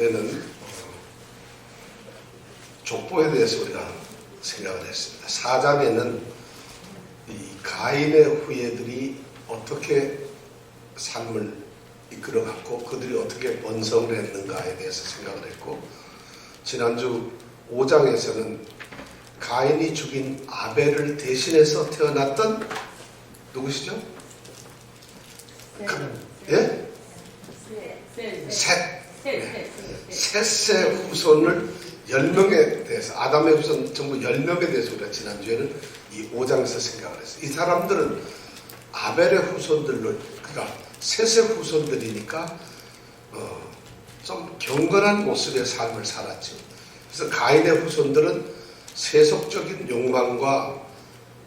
전에는 족보에 대해서 우리가 생각을 했습니다. 4장에는 이 가인의 후예들이 어떻게 삶을 이끌어갔고 그들이 어떻게 번성을 했는가에 대해서 생각을 했고, 지난주 5장에서는 가인이 죽인 아벨을 대신해서 태어났던 누구시죠? 예? 셋의 후손을 10명에 대해서, 아담의 후손 전부 10명에 대해서 우리가 지난주에는 이 5장에서 생각을 했어요. 이 사람들은 아벨의 후손들로, 그러니까 셋의 후손들이니까 좀 경건한 모습의 삶을 살았죠. 그래서 가인의 후손들은 세속적인 욕망과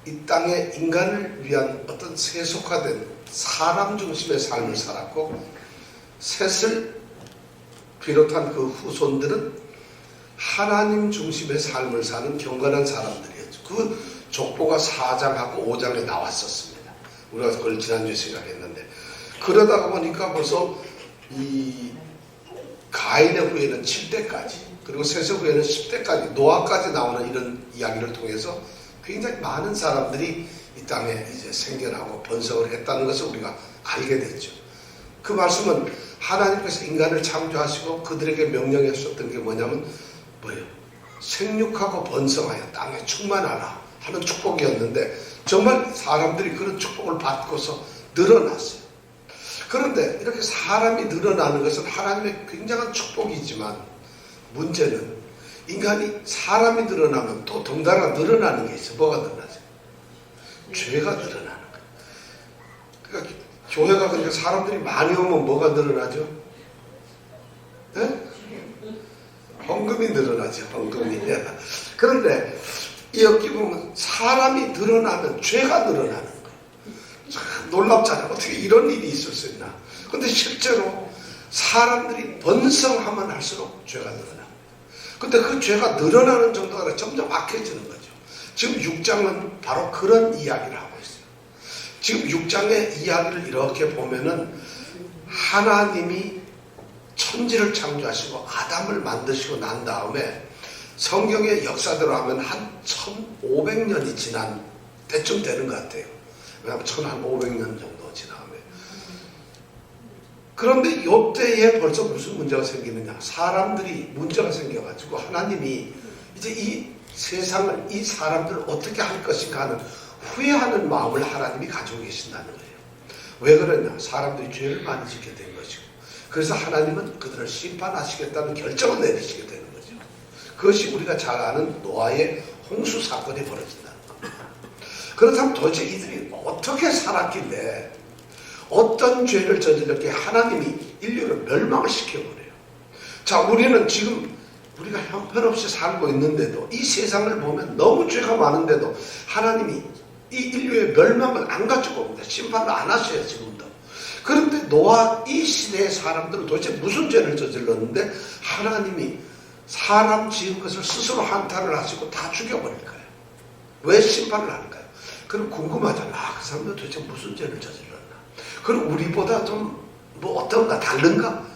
이 땅의 인간을 위한 어떤 세속화된 사람 중심의 삶을 살았고, 셋을 비롯한 그 후손들은 하나님 중심의 삶을 사는 경건한 사람들이었죠. 그 족보가 4장하고 5장에 나왔었습니다. 우리가 그걸 지난주에 생각했는데, 그러다가 보니까 벌써 이 가인의 후예는 7대까지, 그리고 셋의 후예는 10대까지, 노아까지 나오는 이런 이야기를 통해서 굉장히 많은 사람들이 이 땅에 이제 생겨나고 번성을 했다는 것을 우리가 알게 됐죠. 그 말씀은 하나님께서 인간을 창조하시고 그들에게 명령하셨던 게 뭐냐면 생육하고 번성하여 땅에 충만하라 하는 축복이었는데, 정말 사람들이 그런 축복을 받고서 늘어났어요. 그런데 이렇게 사람이 늘어나는 것은 하나님의 굉장한 축복이지만, 문제는 인간이 사람이 늘어나면 또 덩달아 늘어나는 게 있어요. 뭐가 늘어나죠? 죄가 늘어나는 거예요. 그러니까 교회가 그러니까 사람들이 많이 오면 뭐가 늘어나죠? 네? 헌금이 늘어나죠. 헌금이. 그런데 여기 보면 사람이 늘어나면 죄가 늘어나는 거예요. 참 놀랍잖아요. 어떻게 이런 일이 있을 수 있나. 그런데 실제로 사람들이 번성하면 할수록 죄가 늘어나요. 근데 그 죄가 늘어나는 정도가 아니라 점점 악해지는 거죠. 지금 6장은 바로 그런 이야기를 하고 있어요. 지금 6장의 이야기를 이렇게 보면은 하나님이 천지를 창조하시고 아담을 만드시고 난 다음에 성경의 역사대로 하면 한 1500년이 지난 대충 되는 것 같아요. 왜냐하면 1500년 정도 지나면. 그런데 이때에 벌써 무슨 문제가 생기느냐. 사람들이 문제가 생겨가지고 하나님이 이제 이 세상을, 이 사람들을 어떻게 할 것인가 하는 후회하는 마음을 하나님이 가지고 계신다는 거예요. 왜 그러냐. 사람들이 죄를 많이 짓게 된 것이고, 그래서 하나님은 그들을 심판하시겠다는 결정을 내리시게 되는 거죠. 그것이 우리가 잘 아는 노아의 홍수 사건이 벌어진다는 겁니다. 그렇다면 도대체 이들이 어떻게 살았길래 어떤 죄를 저질렀기에 하나님이 인류를 멸망을 시켜버려요. 자, 우리는 지금 우리가 형편없이 살고 있는데도, 이 세상을 보면 너무 죄가 많은데도 하나님이 이 인류의 멸망을 안 가지고 옵니다. 심판을 안 하셔요, 지금도. 그런데 노아 이 시대의 사람들은 도대체 무슨 죄를 저질렀는데 하나님이 사람 지은 것을 스스로 한탄을 하시고 다 죽여버릴까요? 왜 심판을 하는가요? 그럼 궁금하잖아. 그 사람들 도대체 무슨 죄를 저질렀나? 그럼 우리보다 좀 어떤가 다른가?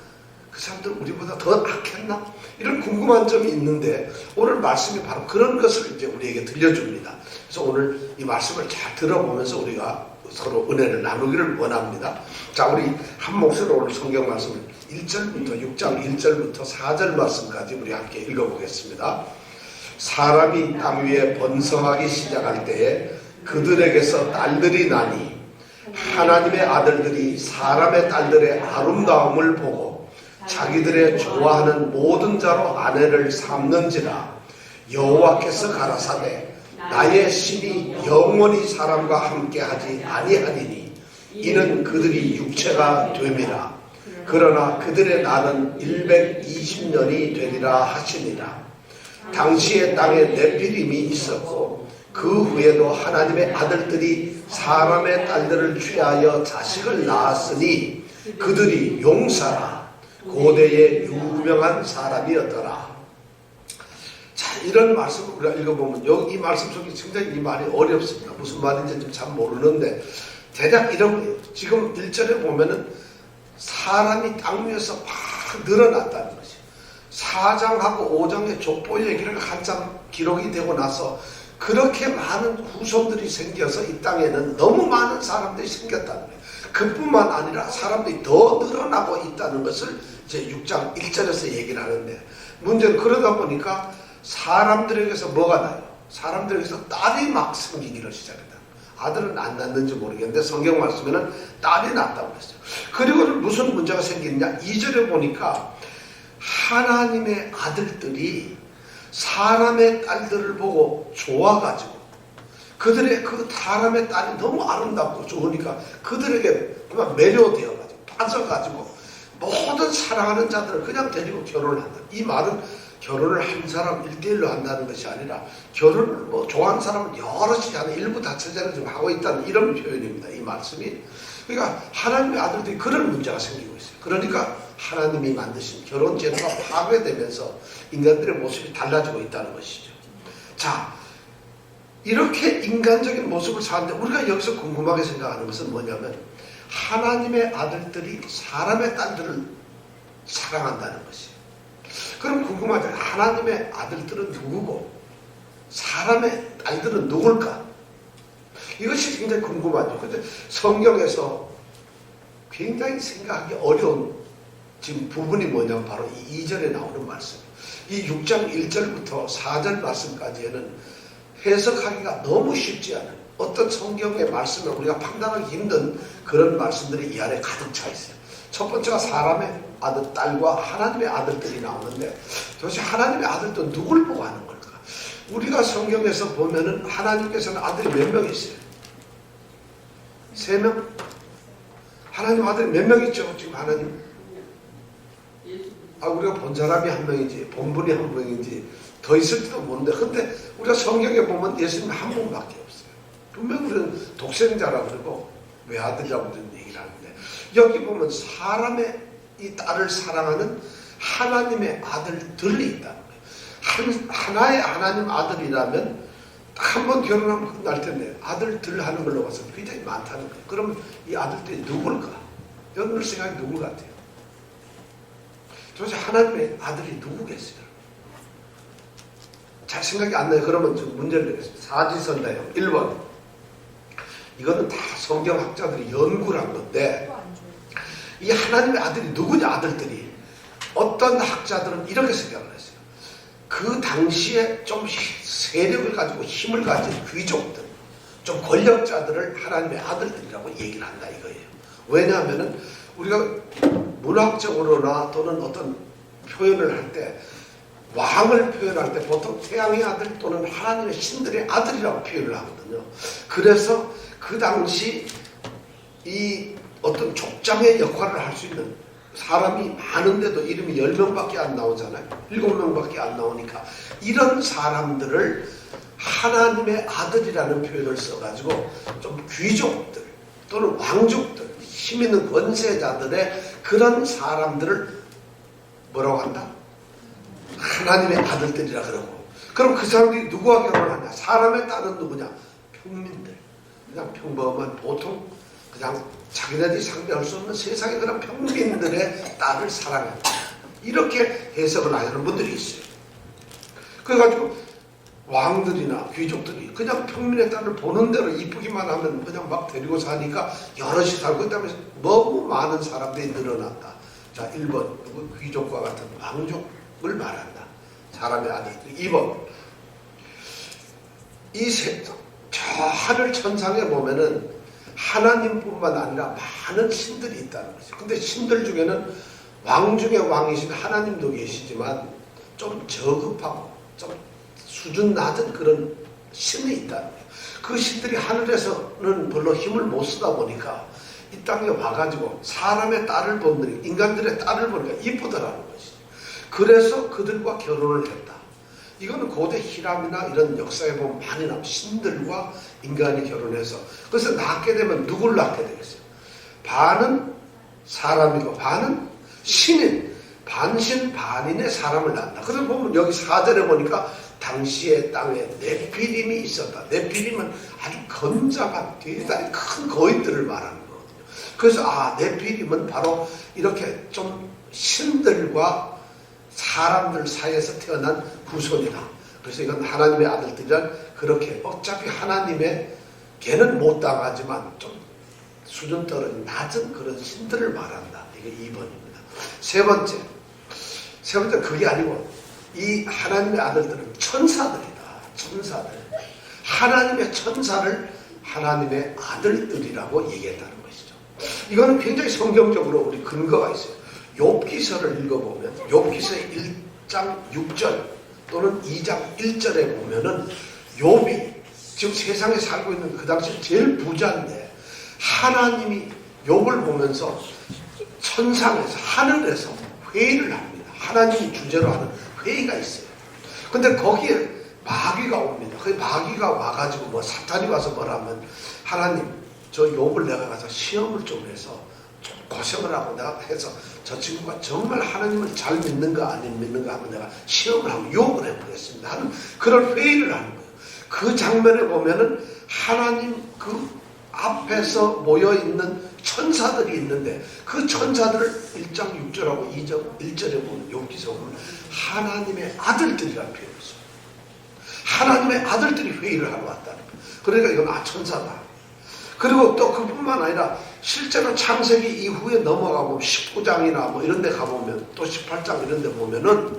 그 사람들 우리보다 더 악했나? 이런 궁금한 점이 있는데, 오늘 말씀이 바로 그런 것을 이제 우리에게 들려줍니다. 그래서 오늘 이 말씀을 잘 들어보면서 우리가 서로 은혜를 나누기를 원합니다. 자, 우리 한 목소리로 오늘 성경 말씀을 1절부터 6장 1절부터 4절 말씀까지 우리 함께 읽어보겠습니다. 사람이 땅 위에 번성하기 시작할 때에 그들에게서 딸들이 나니 하나님의 아들들이 사람의 딸들의 아름다움을 보고 자기들의 좋아하는 모든 자로 아내를 삼는지라. 여호와께서 가라사대 나의 신이 영원히 사람과 함께하지 아니하리니 이는 그들이 육체가 됨이라. 그러나 그들의 날은 120년이 되리라 하시니라. 당시에 땅에 네피림이 있었고 그 후에도 하나님의 아들들이 사람의 딸들을 취하여 자식을 낳았으니 그들이 용사라. 고대의 유명한 사람이었더라. 자, 이런 말씀을 우리가 읽어보면 여기 이 말씀 속에 굉장히 이 말이 어렵습니다. 무슨 말인지 좀 잘 모르는데 대략 이런 거예요. 지금 1절에 보면은 사람이 땅 위에서 막 늘어났다는 것이. 4장하고 5장의 족보 얘기를 한참 기록이 되고 나서 그렇게 많은 후손들이 생겨서 이 땅에는 너무 많은 사람들이 생겼다는 거예요. 그뿐만 아니라 사람들이 더 늘어나고 있다는 것을 이제 6장 1절에서 얘기를 하는데, 문제는 그러다 보니까 사람들에게서 뭐가 나요? 사람들에게서 딸이 막 생기기를 시작했다. 아들은 안 낳는지 모르겠는데 성경 말씀에는 딸이 낳았다고 그랬어요. 그리고 무슨 문제가 생기느냐, 2절에 보니까 하나님의 아들들이 사람의 딸들을 보고 좋아가지고, 그들의 그 사람의 딸이 너무 아름답고 좋으니까 그들에게 그만 매료되어가지고 빠져가지고 모든 사랑하는 자들을 그냥 데리고 결혼을 한다. 이 말은 결혼을 한 사람 1대1로 한다는 것이 아니라 결혼을 뭐 좋아하는 사람은 여럿이 하는 일부 다처제를 좀 하고 있다는 이런 표현입니다. 이 말씀이. 그러니까 하나님의 아들들이 그런 문제가 생기고 있어요. 그러니까 하나님이 만드신 결혼 제도가 파괴되면서 인간들의 모습이 달라지고 있다는 것이죠. 자, 이렇게 인간적인 모습을 사는데 우리가 여기서 궁금하게 생각하는 것은 뭐냐면, 하나님의 아들들이 사람의 딸들을 사랑한다는 것이에요. 그럼 궁금하죠. 하나님의 아들들은 누구고 사람의 딸들은 누굴까? 이것이 굉장히 궁금하죠. 근데 성경에서 굉장히 생각하기 어려운 지금 부분이 뭐냐면 바로 이 2절에 나오는 말씀. 이 6장 1절부터 4절 말씀까지에는 해석하기가 너무 쉽지 않은 어떤 성경의 말씀을 우리가 판단하기 힘든 그런 말씀들이 이 안에 가득 차 있어요. 첫 번째가 사람의 아들, 딸과 하나님의 아들들이 나오는데, 도대체 하나님의 아들도 누굴 보고 하는 걸까? 우리가 성경에서 보면은 하나님께서는 아들이 몇 명 있어요? 3명? 하나님 아들이 몇 명 있죠? 지금 하나님? 우리가 본 사람이 한 명이지 본분이 한 명인지 더 있을지도 모르는데, 근데 우리가 성경에 보면 예수님 한 분밖에 없어요. 분명 우리는 독생자라고 그러고 외아들이라고 얘기를 하는데, 여기 보면 사람의 이 딸을 사랑하는 하나님의 아들들이 있다는 거예요. 하나의 하나님 아들이라면 딱 한 번 결혼하면 끝날 텐데 아들들 하는 걸로 봐서 굉장히 많다는 거예요. 그러면 이 아들들이 누굴까? 여러분 생각이 누굴 같아요? 도대체 하나님의 아들이 누구겠어요? 잘 생각이 안 나요. 그러면 좀 문제를 내겠습니다. 사지선다형 1번. 이거는 다 성경학자들이 연구를 한 건데, 이 하나님의 아들이 누구냐, 아들들이. 어떤 학자들은 이렇게 생각을 했어요. 그 당시에 좀 세력을 가지고 힘을 가진 귀족들, 좀 권력자들을 하나님의 아들들이라고 얘기를 한다 이거예요. 왜냐하면은 우리가 문학적으로나 또는 어떤 표현을 할 때, 왕을 표현할 때 보통 태양의 아들 또는 하나님의 신들의 아들이라고 표현을 하거든요. 그래서 그 당시 이 어떤 족장의 역할을 할 수 있는 사람이 많은데도 이름이 10명밖에 안 나오잖아요. 7명밖에 안 나오니까 이런 사람들을 하나님의 아들이라는 표현을 써가지고 좀 귀족들 또는 왕족들, 힘 있는 권세자들의 그런 사람들을 뭐라고 한다? 하나님의 아들들이라 그러고. 그럼 그 사람들이 누구와 결혼하냐? 사람의 딸은 누구냐? 평민들. 그냥 평범한 보통 그냥 자기네들이 상대할 수 없는 세상의 그런 평민들의 딸을 사랑한다. 이렇게 해석을 하는 분들이 있어요. 그래가지고 왕들이나 귀족들이 그냥 평민의 딸을 보는 대로 이쁘기만 하면 그냥 막 데리고 사니까 여럿이 살고, 그다음에 너무 많은 사람들이 늘어난다. 자, 1번 귀족과 같은 왕족을 말한다. 사람의 아들들. 2번 저 하늘 천상에 보면은 하나님뿐만 아니라 많은 신들이 있다는 거죠. 근데 신들 중에는 왕 중에 왕이신 하나님도 계시지만 좀 저급하고 좀 수준 낮은 그런 신이 있다는 거예요. 그 신들이 하늘에서는 별로 힘을 못 쓰다 보니까 이 땅에 와가지고 사람의 딸을 보는, 인간들의 딸을 보니까 이쁘더라는 것이죠. 그래서 그들과 결혼을 했다. 이거는 고대 히람이나 이런 역사에 보면 많이 나옵니다. 신들과 인간이 결혼해서. 그래서 낳게 되면 누굴 낳게 되겠어요? 반은 사람이고 반은 신인, 반신 반인의 사람을 낳는다. 그래서 보면 여기 4절에 보니까 당시의 땅에 네피림이 있었다. 네피림은 아주 건장한 대단히 큰 거인들을 말하는 거거든요. 그래서 네피림은 바로 이렇게 좀 신들과 사람들 사이에서 태어난 후손이다. 그래서 이건 하나님의 아들들이란 그렇게 어차피 하나님의 걔는 못 당하지만 좀 수준 떨어진 낮은 그런 신들을 말한다. 이게 2번입니다. 세 번째 그게 아니고 이 하나님의 아들들은 천사들이다. 천사들. 하나님의 천사를 하나님의 아들들이라고 얘기했다는 것이죠. 이거는 굉장히 성경적으로 우리 근거가 있어요. 욥기서를 읽어보면 욥기서 1장 6절 또는 2장 1절에 보면은 욥이 지금 세상에 살고 있는 그 당시 제일 부자인데 하나님이 욥을 보면서 천상에서 하늘에서 회의를 합니다. 하나님이 주제로 하는 회의가 있어요. 근데 거기에 마귀가 옵니다. 그 마귀가 와가지고 뭐 사탄이 와서 뭐라면 하나님 저 욥을 내가 가서 시험을 좀 해서 좀 고생을 하고 내가 해서 저 친구가 정말 하나님을 잘 믿는가 안 믿는가 하면 내가 시험을 하고 욕을 해보겠습니다 하는 그런 회의를 하는 거예요. 그 장면에 보면은 하나님 그 앞에서 모여있는 천사들이 있는데 그 천사들을 1장 6절하고 2장 1절에 보면 욥기서 보면 하나님의 아들들이라는 표현을 써요. 하나님의 아들들이 회의를 하러 왔다는 거예요. 그러니까 이건 천사다. 그리고 또 그뿐만 아니라 실제로 창세기 이후에 넘어가고 19장이나 뭐 이런 데 가보면 또 18장 이런 데 보면은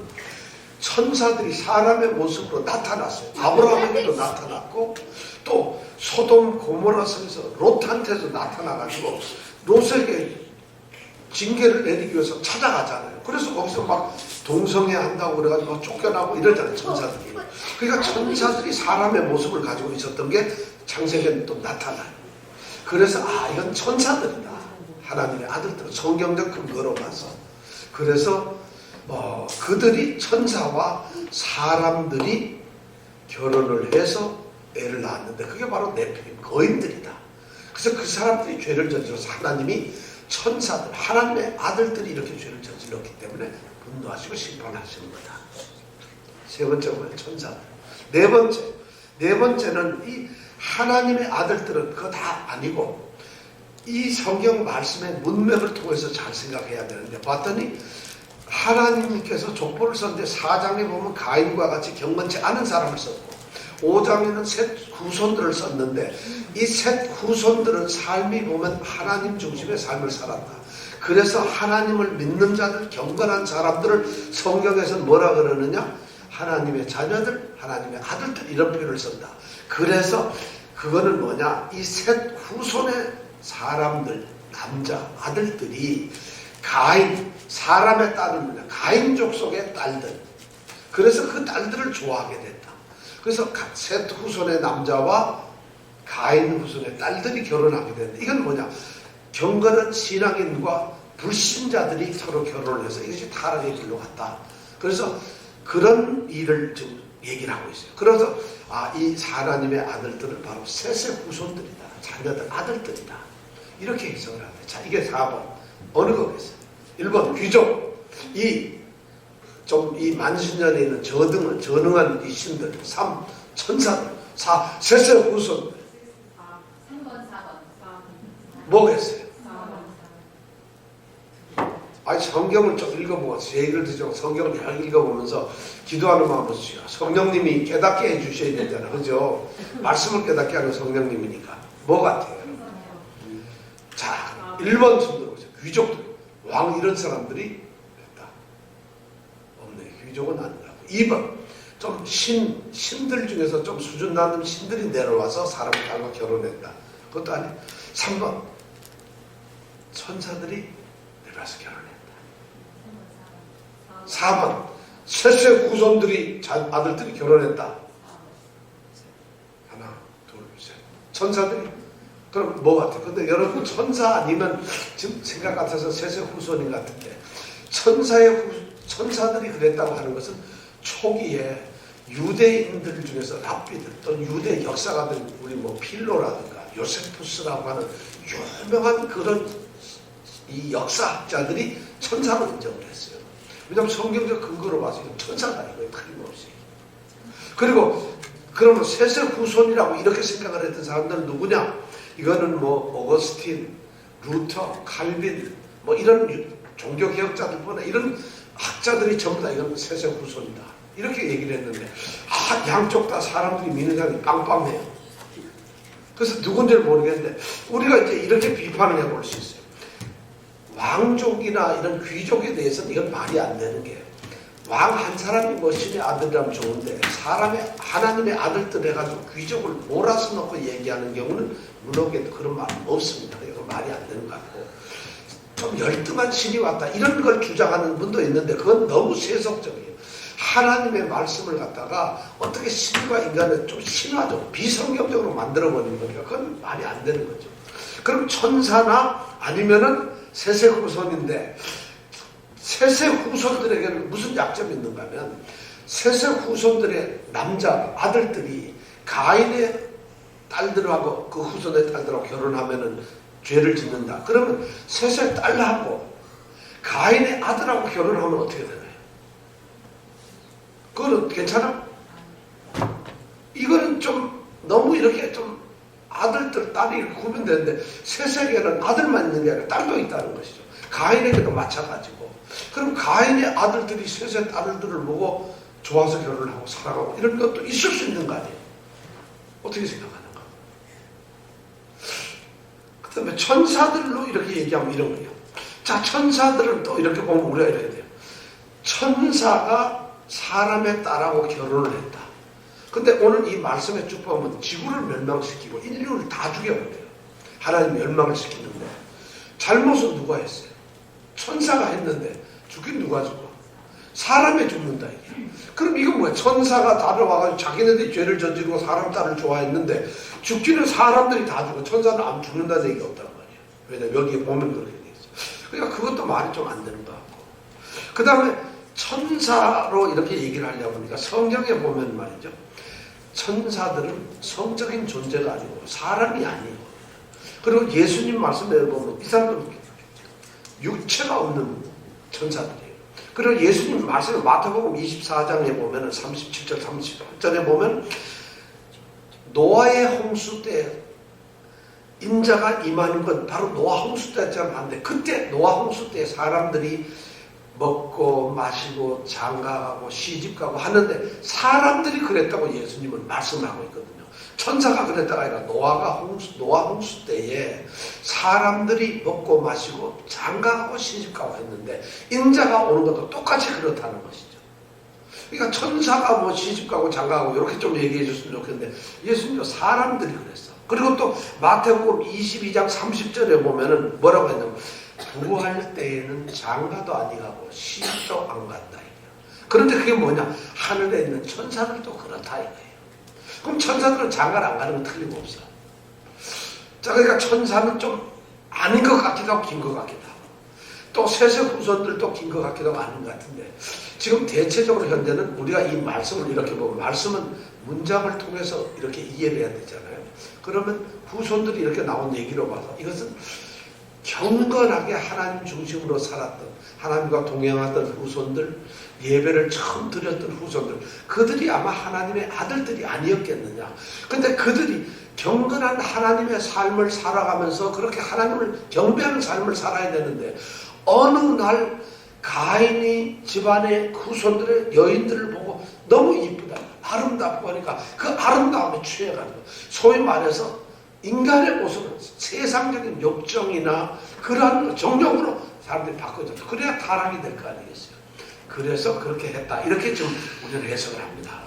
천사들이 사람의 모습으로 나타났어요. 아브라함에게도 나타났고 또 소돔 고모라 성에서 롯한테도 나타나가지고 롯에게 징계를 내리기 위해서 찾아가잖아요. 그래서 거기서 막 동성애 한다고 그래가지고 쫓겨나고 이러잖아요. 천사들이. 그러니까 천사들이 사람의 모습을 가지고 있었던 게 창세기에 또 나타나요. 그래서 이건 천사들이다. 하나님의 아들들은 성경적 근거로 봐서. 그래서 그들이 천사와 사람들이 결혼을 해서 애를 낳았는데 그게 바로 네피림 거인들이다. 그래서 그 사람들이 죄를 저질러서 하나님이 천사들 하나님의 아들들이 이렇게 죄를 저질렀기 때문에 분노하시고 심판하시는 거다. 세 번째 뭐예요? 천사들. 네 번째는 이 하나님의 아들들은 그거 다 아니고 이 성경 말씀의 문맥을 통해서 잘 생각해야 되는데 봤더니 하나님께서 족보를 썼는데 4장에 보면 가인과 같이 경건치 않은 사람을 썼고 5장에는 셋 후손들을 썼는데 이 셋 후손들은 삶이 보면 하나님 중심의 삶을 살았다. 그래서 하나님을 믿는 자들, 경건한 사람들을 성경에서는 뭐라 그러느냐? 하나님의 자녀들, 하나님의 아들들 이런 표현을 쓴다. 그래서 그거는 뭐냐? 이 셋 후손의 사람들, 남자, 아들들이 가인, 사람의 딸은 뭐냐? 가인족 속의 딸들. 그래서 그 딸들을 좋아하게 됐다. 그래서 셋 후손의 남자와 가인 후손의 딸들이 결혼하게 된다. 이건 뭐냐? 경건한 신앙인과 불신자들이 서로 결혼을 해서 이것이 타락의 길로 갔다. 그래서 그런 일을 지금 얘기를 하고 있어요. 그래서 이 하나님의 아들들은 바로 셋의 후손들이다. 자녀들, 아들들이다. 이렇게 해석을 합니다. 자, 이게 4번. 어느 거겠어요? 1번 귀족. 이 만신년에 있는 전능한 이 신들. 3. 천사들. 4. 셋의 후손들. 3번, 4번. 뭐겠어요? 성경을 좀 읽어보고 제 얘기를 듣죠. 성경을 잘 읽어보면서 기도하는 마음으로 주시오. 성령님이 깨닫게 해주셔야 되잖아. 그죠? 말씀을 깨닫게 하는 성령님이니까. 뭐 같아요? 자, 1번 손들어 보세요. 귀족들. 왕 이런 사람들이 됐다. 없네. 귀족은 아니라고. 2번. 좀 신들 중에서 좀 수준 낮은 신들이 내려와서 사람을 닮아 결혼했다. 그것도 아니에요. 3번. 천사들이 내려와서 결혼했다. 4번. 셋의 후손들이 아들들이 결혼했다. 하나, 둘, 셋. 천사들이? 그럼 뭐 같아요? 근데 여러분 천사 아니면 지금 생각 같아서 셋의 후손인 것 같은데 천사들이 그랬다고 하는 것은 초기에 유대인들 중에서 랍비들 또는 유대 역사가들 우리 뭐 필로라든가 요세푸스라고 하는 유명한 그런 이 역사학자들이 천사로 인정을 했어요. 왜냐하면 성경적 근거로 봐서 이건 천사가 이거예요. 틀림없이. 그리고 그러면 셋의 후손이라고 이렇게 생각을 했던 사람들은 누구냐? 이거는 뭐 오거스틴, 루터, 칼빈 뭐 이런 종교개혁자들보다 이런 학자들이 전부 다 이건 세세 후손이다 이렇게 얘기를 했는데 양쪽 다 사람들이 믿는 사람이 빵빵해요. 그래서 누군지를 모르겠는데 우리가 이제 이렇게 비판을 해볼 수 있어요. 왕족이나 이런 귀족에 대해서는 이건 말이 안 되는 게 왕 한 사람이 뭐 신의 아들이라면 좋은데 사람의 하나님의 아들들 해가지고 귀족을 몰아서 넣고 얘기하는 경우는 문학에도 그런 말은 없습니다. 이건 말이 안 되는 것 같고 좀 열등한 신이 왔다 이런 걸 주장하는 분도 있는데 그건 너무 세속적이에요. 하나님의 말씀을 갖다가 어떻게 신과 인간을 좀 신화적 비성경적으로 만들어버리는 거니까 그건 말이 안 되는 거죠. 그럼 천사나 아니면은 세세 후손인데 세세 후손들에게는 무슨 약점이 있는가 하면 세세 후손들의 남자 아들들이 가인의 딸들하고 그 후손의 딸들하고 결혼하면은 죄를 짓는다. 그러면 세세 딸하고 가인의 아들하고 결혼하면 어떻게 되나요? 그거는 괜찮아? 이거는 좀 너무 이렇게 좀 아들들 딸이 구분되는데 세세에게는 아들만 있는 게 아니라 딸도 있다는 것이죠. 가인에게도 마찬가지고. 그럼 가인의 아들들이 세세 딸들을 보고 좋아서 결혼을 하고 살아가고 이런 것도 있을 수 있는 거 아니에요? 어떻게 생각하는가? 그 다음에 천사들로 이렇게 얘기하면 이런 거예요. 자, 천사들은 또 이렇게 보면 우리가 이래야 돼요. 천사가 사람의 딸하고 결혼을 했다. 근데 오늘 이 말씀에 쭉 보면 지구를 멸망시키고 인류를 다 죽여버려요. 하나님 멸망을 시키는데 잘못은 누가 했어요? 천사가 했는데 죽긴 누가 죽어? 사람이 죽는다 이게. 그럼 이건 뭐야? 천사가 다들 와가지고 자기네들이 죄를 저지르고 사람 딸을 좋아했는데 죽기는 사람들이 다 죽어. 천사는 안 죽는다는 얘기가 없단 말이야. 왜냐면 여기에 보면 그렇게 돼 있어. 그러니까 그것도 말이 좀 안 되는 것 같고. 그 다음에 천사로 이렇게 얘기를 하려고 하니까 성경에 보면 말이죠. 천사들은 성적인 존재가 아니고 사람이 아니에요. 그리고 예수님 말씀에 보면 이 사람들은 육체가 없는 천사들이에요. 그리고 예수님 말씀에 마태복음 24장에 보면 37절 38절에 보면 노아의 홍수 때 인자가 임하는 건 바로 노아 홍수 때처럼 한데 그때 노아 홍수 때 사람들이 먹고 마시고 장가가고 시집가고 하는데 사람들이 그랬다고 예수님은 말씀하고 있거든요. 천사가 그랬다가 아니라 노아 홍수 때에 사람들이 먹고 마시고 장가가고 시집가고 했는데 인자가 오는 것도 똑같이 그렇다는 것이죠. 그러니까 천사가 뭐 시집가고 장가가고 이렇게 좀 얘기해 줬으면 좋겠는데 예수님도 사람들이 그랬어. 그리고 또 마태복음 22장 30절에 보면은 뭐라고 했냐면 부활 때에는 장가도 아니가고 시집도 안 간다 이거예요. 그런데 그게 뭐냐? 하늘에 있는 천사들도 그렇다 이거예요. 그럼 천사들은 장가를 안 가는 건 틀림없어. 자, 그러니까 천사는 좀 아닌 것 같기도 하고 긴 것 같기도 하고 또 세세 후손들도 긴 것 같기도 하고 아닌 것 같은데 지금 대체적으로 현재는 우리가 이 말씀을 이렇게 보면 말씀은 문장을 통해서 이렇게 이해를 해야 되잖아요. 그러면 후손들이 이렇게 나온 얘기로 봐서 이것은 경건하게 하나님 중심으로 살았던 하나님과 동행하던 후손들 예배를 처음 드렸던 후손들 그들이 아마 하나님의 아들들이 아니었겠느냐. 근데 그들이 경건한 하나님의 삶을 살아가면서 그렇게 하나님을 경배하는 삶을 살아야 되는데 어느 날 가인이 집안의 후손들의 여인들을 보고 너무 이쁘다 아름답고 하니까 그 아름다움에 취해가지고 소위 말해서 인간의 모습은 세상적인 욕정이나 그러한 정욕으로 사람들이 바꿔줬다. 그래야 타락이 될 거 아니겠어요. 그래서 그렇게 했다. 이렇게 지금 우리는 해석을 합니다.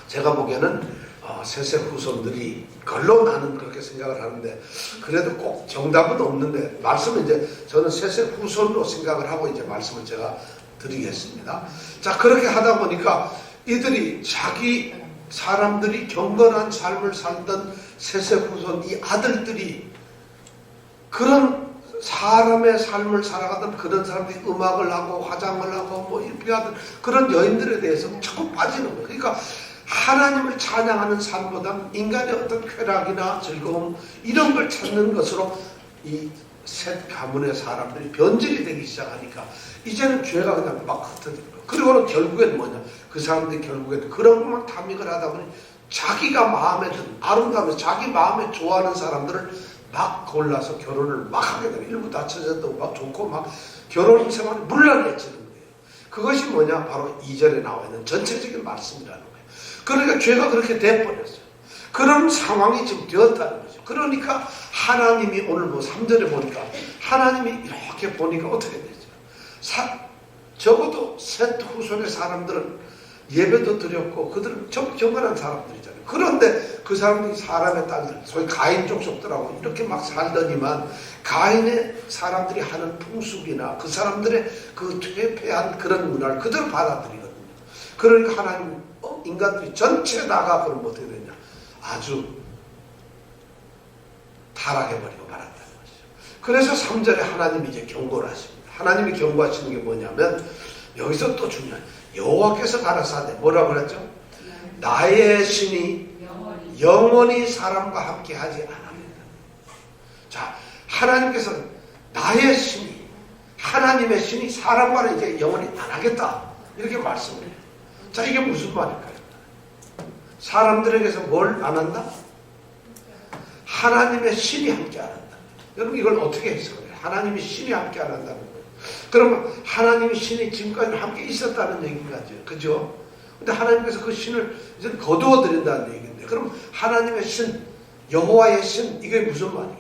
제가 보기에는 세세 후손들이 걸로 나는 그렇게 생각을 하는데 그래도 꼭 정답은 없는데 말씀은 이제 저는 세세 후손으로 생각을 하고 이제 말씀을 제가 드리겠습니다. 자, 그렇게 하다 보니까 이들이 자기 사람들이 경건한 삶을 살던 세세 후손 이 아들들이 그런 사람의 삶을 살아가던 그런 사람들이 음악을 하고 화장을 하고 뭐 이렇게 하던 그런 여인들에 대해서 자꾸 빠지는 거예요. 그러니까 하나님을 찬양하는 삶보다 인간의 어떤 쾌락이나 즐거움 이런 걸 찾는 것으로 이 셋 가문의 사람들이 변질이 되기 시작하니까 이제는 죄가 그냥 막 흩어지는 거예요. 그리고는 결국엔 뭐냐? 그 사람들이 결국엔 그런 것만 탐닉을 하다 보니 자기가 마음에 든 아름다움에서 자기 마음에 좋아하는 사람들을 막 골라서 결혼을 막 하게 되는 일부 다처제도 막 좋고 막 결혼 생활이 물란해지는 거예요. 그것이 뭐냐? 바로 2절에 나와 있는 전체적인 말씀이라는 거예요. 그러니까 죄가 그렇게 돼버렸어요. 그런 상황이 지금 되었다는 거죠. 그러니까 하나님이 오늘 뭐 3절에 보니까 하나님이 이렇게 보니까 어떻게 되죠? 적어도 셋 후손의 사람들은 예배도 드렸고 그들은 경건한 사람들이잖아요. 그런데 그 사람들이 사람의 딸들, 소위 가인 족속들하고 이렇게 막 살더니만 가인의 사람들이 하는 풍습이나 그 사람들의 그 퇴폐한 그런 문화를 그대로 받아들이거든요. 그러니까 하나님 인간들이 전체 나가 그러면 어떻게 되냐? 아주 타락해버리고 말았다는 것이죠. 그래서 3절에 하나님이 이제 경고를 하십니다. 하나님이 경고하시는 게 뭐냐면 여기서 또 중요한 여호와께서 가라사대 뭐라고 그랬죠? 나의 신이 영원히 사람과 함께 하지 않습니다. 자, 하나님께서는 나의 신이 하나님의 신이 사람과는 이제 영원히 안 하겠다 이렇게 말씀을 해요. 자, 이게 무슨 말일까요? 사람들에게서 뭘 안 한다? 하나님의 신이 함께 안 한다. 여러분 이걸 어떻게 해석해요? 하나님이 신이 함께 안 한다는 거예요. 그러면 하나님의 신이 지금까지 함께 있었다는 얘기가죠. 그죠? 근데 하나님께서 그 신을 이제 거두어 드린다는 얘기인데 그럼 하나님의 신, 여호와의 신 이게 무슨 말이겠어요?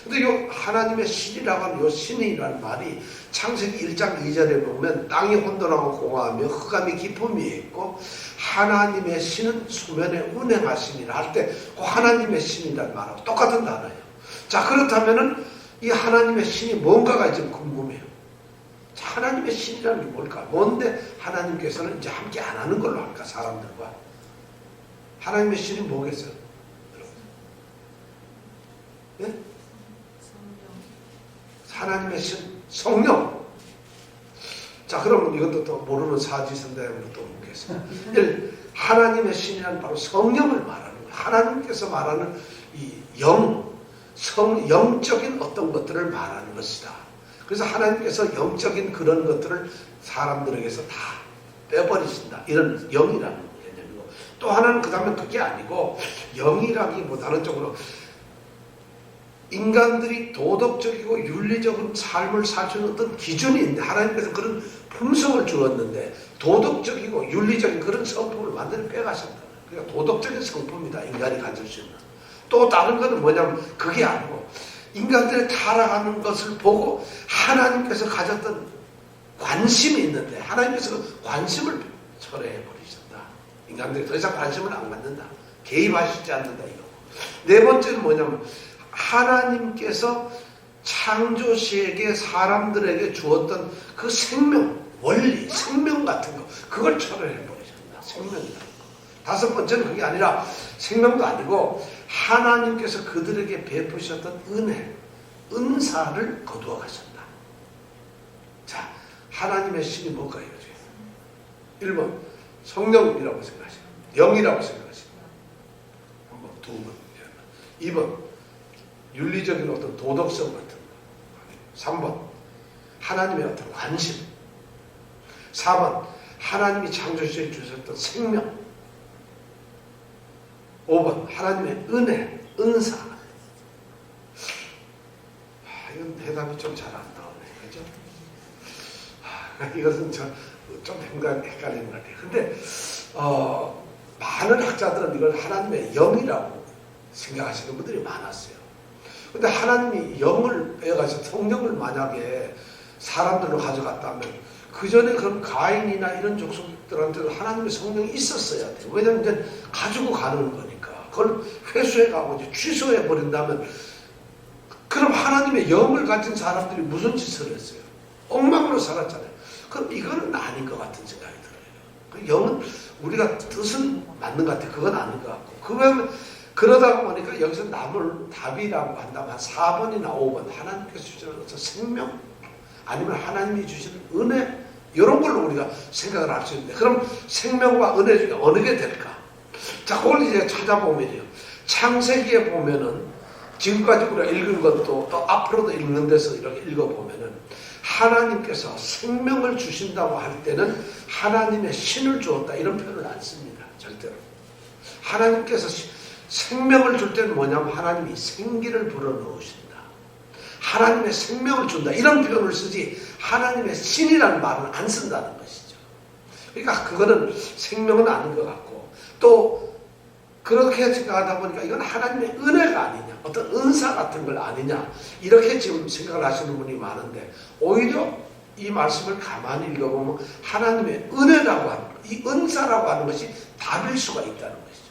근데 이 하나님의 신이라고 하는 이 신이라는 말이 창세기 1장 2절에 보면 땅이 혼돈하고 공허하며 흑암이 깊음이 있고 하나님의 신은 수면에 운행하시니라 할 때 그 하나님의 신이라는 말하고 똑같은 단어예요. 자, 그렇다면은 이 하나님의 신이 뭔가가 좀 궁금해요. 자, 하나님의 신이라는 게 뭘까? 뭔데 하나님께서는 이제 함께 안 하는 걸로 할까? 사람들과. 하나님의 신이 뭐겠어요? 네? 하나님의 신, 성령. 자, 그러면 이것도 또 모르는 사지선다형으로 또 묻겠습니다. 하나님의 신이란 바로 성령을 말하는 거예요. 하나님께서 말하는 이 영적인 어떤 것들을 말하는 것이다. 그래서 하나님께서 영적인 그런 것들을 사람들에게서 다 빼버리신다. 이런 영이라는 개념이고 또 하나는 그 다음에 그게 아니고 영이라기보다는 쪽으로 인간들이 도덕적이고 윤리적인 삶을 살 수 있는 어떤 기준이 있는데 하나님께서 그런 품성을 주었는데 도덕적이고 윤리적인 그런 성품을 완전히 빼가신다. 그러니까 도덕적인 성품이다. 인간이 가질 수 있는. 또 다른 거는 뭐냐면 그게 아니고 인간들이 타락하는 것을 보고 하나님께서 가졌던 관심이 있는데 하나님께서 그 관심을 철회해 버리셨다. 인간들이 더 이상 관심을 안 갖는다. 개입하시지 않는다. 이거. 네 번째는 뭐냐면 하나님께서 창조시에게 사람들에게 주었던 그 생명, 원리, 생명 같은 거 그걸 철회해 버리셨다. 생명이라는 거. 다섯 번째는 그게 아니라 생명도 아니고 하나님께서 그들에게 베푸셨던 은혜, 은사를 거두어 가셨다. 자, 하나님의 신이 뭘까요? 1번 성령이라고 생각하시고 영이라고 생각하시고 한번 두 번 2번 윤리적인 어떤 도덕성 같은 거 3번 하나님의 어떤 관심 4번 하나님이 창조시에 주셨던 생명 5번 하나님의 은혜, 은사. 이건 대답이 좀 잘 안 나오네. 그죠? 이것은 좀 헷갈리는 것 같아요. 근데 많은 학자들은 이걸 하나님의 영이라고 생각하시는 분들이 많았어요. 근데 하나님이 영을 빼가서 성령을 만약에 사람들로 가져갔다면 그 전에 그런 가인이나 이런 족속들한테도 하나님의 성령이 있었어야 돼요. 왜냐하면 이제 가지고 가는 거니까. 그걸 회수해가고 이제 취소해버린다면 그럼 하나님의 영을 가진 사람들이 무슨 짓을 했어요? 엉망으로 살았잖아요. 그럼 이거는 아닌 것 같은 생각이 들어요. 그 영은 우리가 뜻은 맞는 것 같아요. 그건 아닌 것 같고. 그러다 보니까 여기서 남을 답이라고 한다면 한 4번이나 5번 하나님께서 주시는 어떤 생명 아니면 하나님이 주시는 은혜 이런 걸로 우리가 생각을 할 수 있는데 그럼 생명과 은혜 중에 어느 게 될까? 자, 그걸 이제 찾아보면요. 창세기에 보면은 지금까지 우리가 읽은 것도 또 앞으로도 읽는 데서 이렇게 읽어보면은 하나님께서 생명을 주신다고 할 때는 하나님의 신을 주었다 이런 표현을 안 씁니다. 절대로. 하나님께서 생명을 줄 때는 뭐냐면 하나님이 생기를 불어넣으신다. 하나님의 생명을 준다. 이런 표현을 쓰지 하나님의 신이라는 말은 안 쓴다는 것이죠. 그러니까 그거는 생명은 아닌 것 같고, 또 그렇게 생각하다 보니까 이건 하나님의 은혜가 아니냐, 어떤 은사 같은 걸 아니냐, 이렇게 지금 생각을 하시는 분이 많은데, 오히려 이 말씀을 가만히 읽어보면 하나님의 은혜라고 하는 것, 이 은사라고 하는 것이 답일 수가 있다는 것이죠.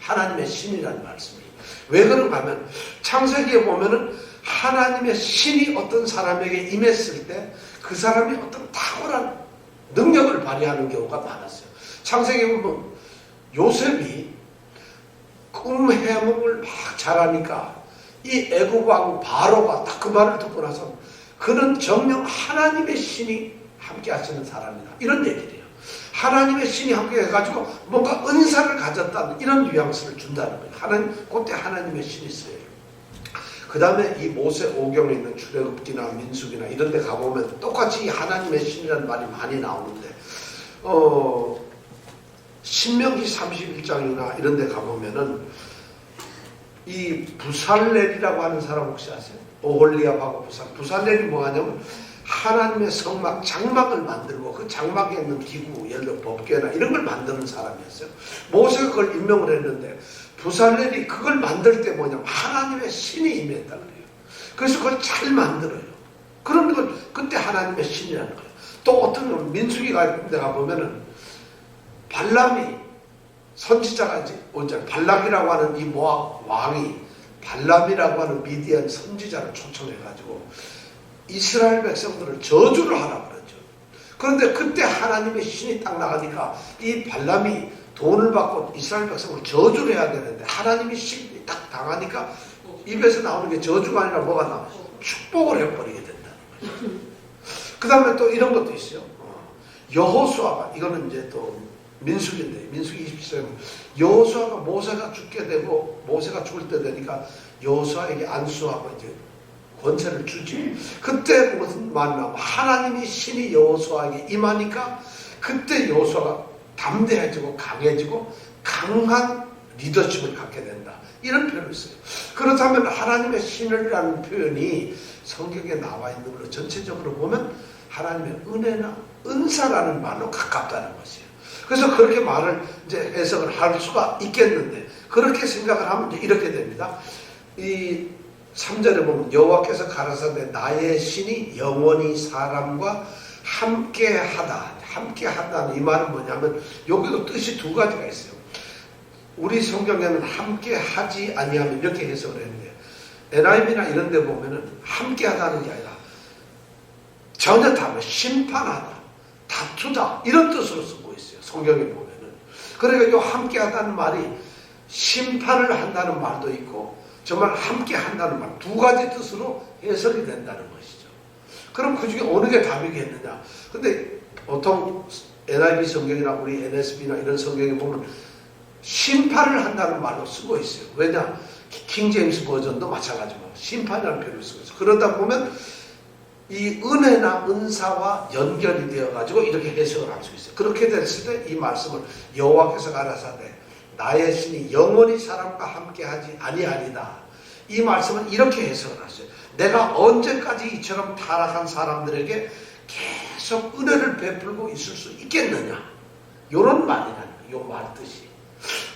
하나님의 신이라는 말씀이. 왜 그런가 하면 창세기에 보면은 하나님의 신이 어떤 사람에게 임했을 때 그 사람이 어떤 탁월한 능력을 발휘하는 경우가 많았어요. 창세기에 보면 요셉이 꿈 해몽을 막 잘하니까 이 애국 왕 바로가 딱 그 말을 듣고 나서 그는 정녕 하나님의 신이 함께 하시는 사람이다, 이런 얘기를 해요. 하나님의 신이 함께 해가지고 뭔가 은사를 가졌다는 이런 뉘앙스를 준다는 거예요. 그때 하나님의 신이 있어요. 그 다음에 이 모세 오경에 있는 출애굽기나 민수기나 이런 데 가보면 똑같이 하나님의 신이라는 말이 많이 나오는데, 신명기 31장이나 이런 데 가보면은 이 부살렐이라고 하는 사람 혹시 아세요? 오홀리압하고 부살렐이 뭐하냐면 하나님의 성막, 장막을 만들고 그 장막에 있는 기구, 예를 들어 법궤나 이런 걸 만드는 사람이었어요. 모세가 그걸 임명을 했는데 부살렐이 그걸 만들 때 뭐냐면 하나님의 신이 임했다 그래요. 그래서 그걸 잘 만들어요. 그런 걸 그때 하나님의 신이라는 거예요. 또 어떤 건 민수기 같은 데 가보면은 발람이 선지자가 이제 발락이라고 하는 이 모압 왕이 발람이라고 하는 미디안 선지자를 초청해가지고 이스라엘 백성들을 저주를 하라고 그러죠. 그런데 그때 하나님의 신이 딱 나가니까 이 발람이 돈을 받고 이스라엘 백성을 저주를 해야 되는데 하나님의 신이 딱 당하니까 입에서 나오는 게 저주가 아니라 뭐가 나와? 축복을 해버리게 된다는 거죠. 그 다음에 또 이런 것도 있어요. 여호수아가, 이거는 이제 또 민수기인데, 민수기 27장에 여호수아가 모세가 죽게 되고 모세가 죽을 때 되니까 여호수아에게 안수하고 이제 권세를 주지. 그때 무슨 말이 나오면 하나님이 신이 여호수아에게 임하니까 그때 여호수아가 담대해지고 강해지고 강한 리더십을 갖게 된다, 이런 표현을 써요. 그렇다면 하나님의 신이라는 표현이 성경에 나와 있는 걸로 전체적으로 보면 하나님의 은혜나 은사라는 말로 가깝다는 것이에요. 그래서 그렇게 말을 이제 해석을 할 수가 있겠는데, 그렇게 생각을 하면 이제 이렇게 됩니다. 이 3절에 보면 여호와께서 가라사대 나의 신이 영원히 사람과 함께 하다. 함께 한다는 이 말은 뭐냐면 여기도 뜻이 두 가지가 있어요. 우리 성경에는 함께 하지 아니하면 이렇게 해석을 했는데, NIV나 이런 데 보면은 함께 하다는 게 아니라 전혀 다르면 심판하다, 다투다, 이런 뜻으로 쓰고 있어요. 성경에 보면은. 그러니까 이 함께 하다는 말이 심판을 한다는 말도 있고 정말 함께 한다는 말, 두 가지 뜻으로 해석이 된다는 것이죠. 그럼 그 중에 어느 게 답이겠느냐? 근데 보통 NIV 성경이나 우리 NSB나 이런 성경에 보면 심판을 한다는 말로 쓰고 있어요. 왜냐? 킹제임스 버전도 마찬가지고 심판이라는 표현을 쓰고 있어요. 그러다 보면 이 은혜나 은사와 연결이 되어가지고 이렇게 해석을 할 수 있어요. 그렇게 됐을 때 이 말씀을 여호와께서 가라사대 나의 신이 영원히 사람과 함께하지 아니하리다, 이 말씀은 이렇게 해석을 하세요. 내가 언제까지 이처럼 타락한 사람들에게 계속 은혜를 베풀고 있을 수 있겠느냐, 이런 말이라는 거예요. 이 말 뜻이.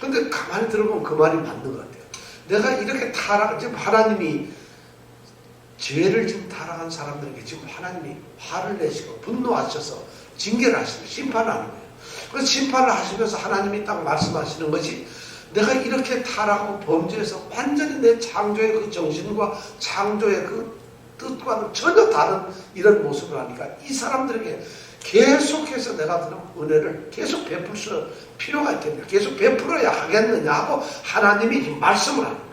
근데 가만히 들어보면 그 말이 맞는 것 같아요. 내가 이렇게 지금 하나님이 죄를 지금 타락한 사람들에게 지금 하나님이 화를 내시고 분노하셔서 징계를 하시고 심판하는 거예요. 그래서 심판을 하시면서 하나님이 딱 말씀하시는 것이, 내가 이렇게 타락하고 범죄해서 완전히 내 창조의 그 정신과 창조의 그 뜻과는 전혀 다른 이런 모습을 하니까 이 사람들에게 계속해서 내가 그런 은혜를 계속 베풀 수 필요가 있겠냐, 계속 베풀어야 하겠느냐 하고 하나님이 말씀을 하는 거예요.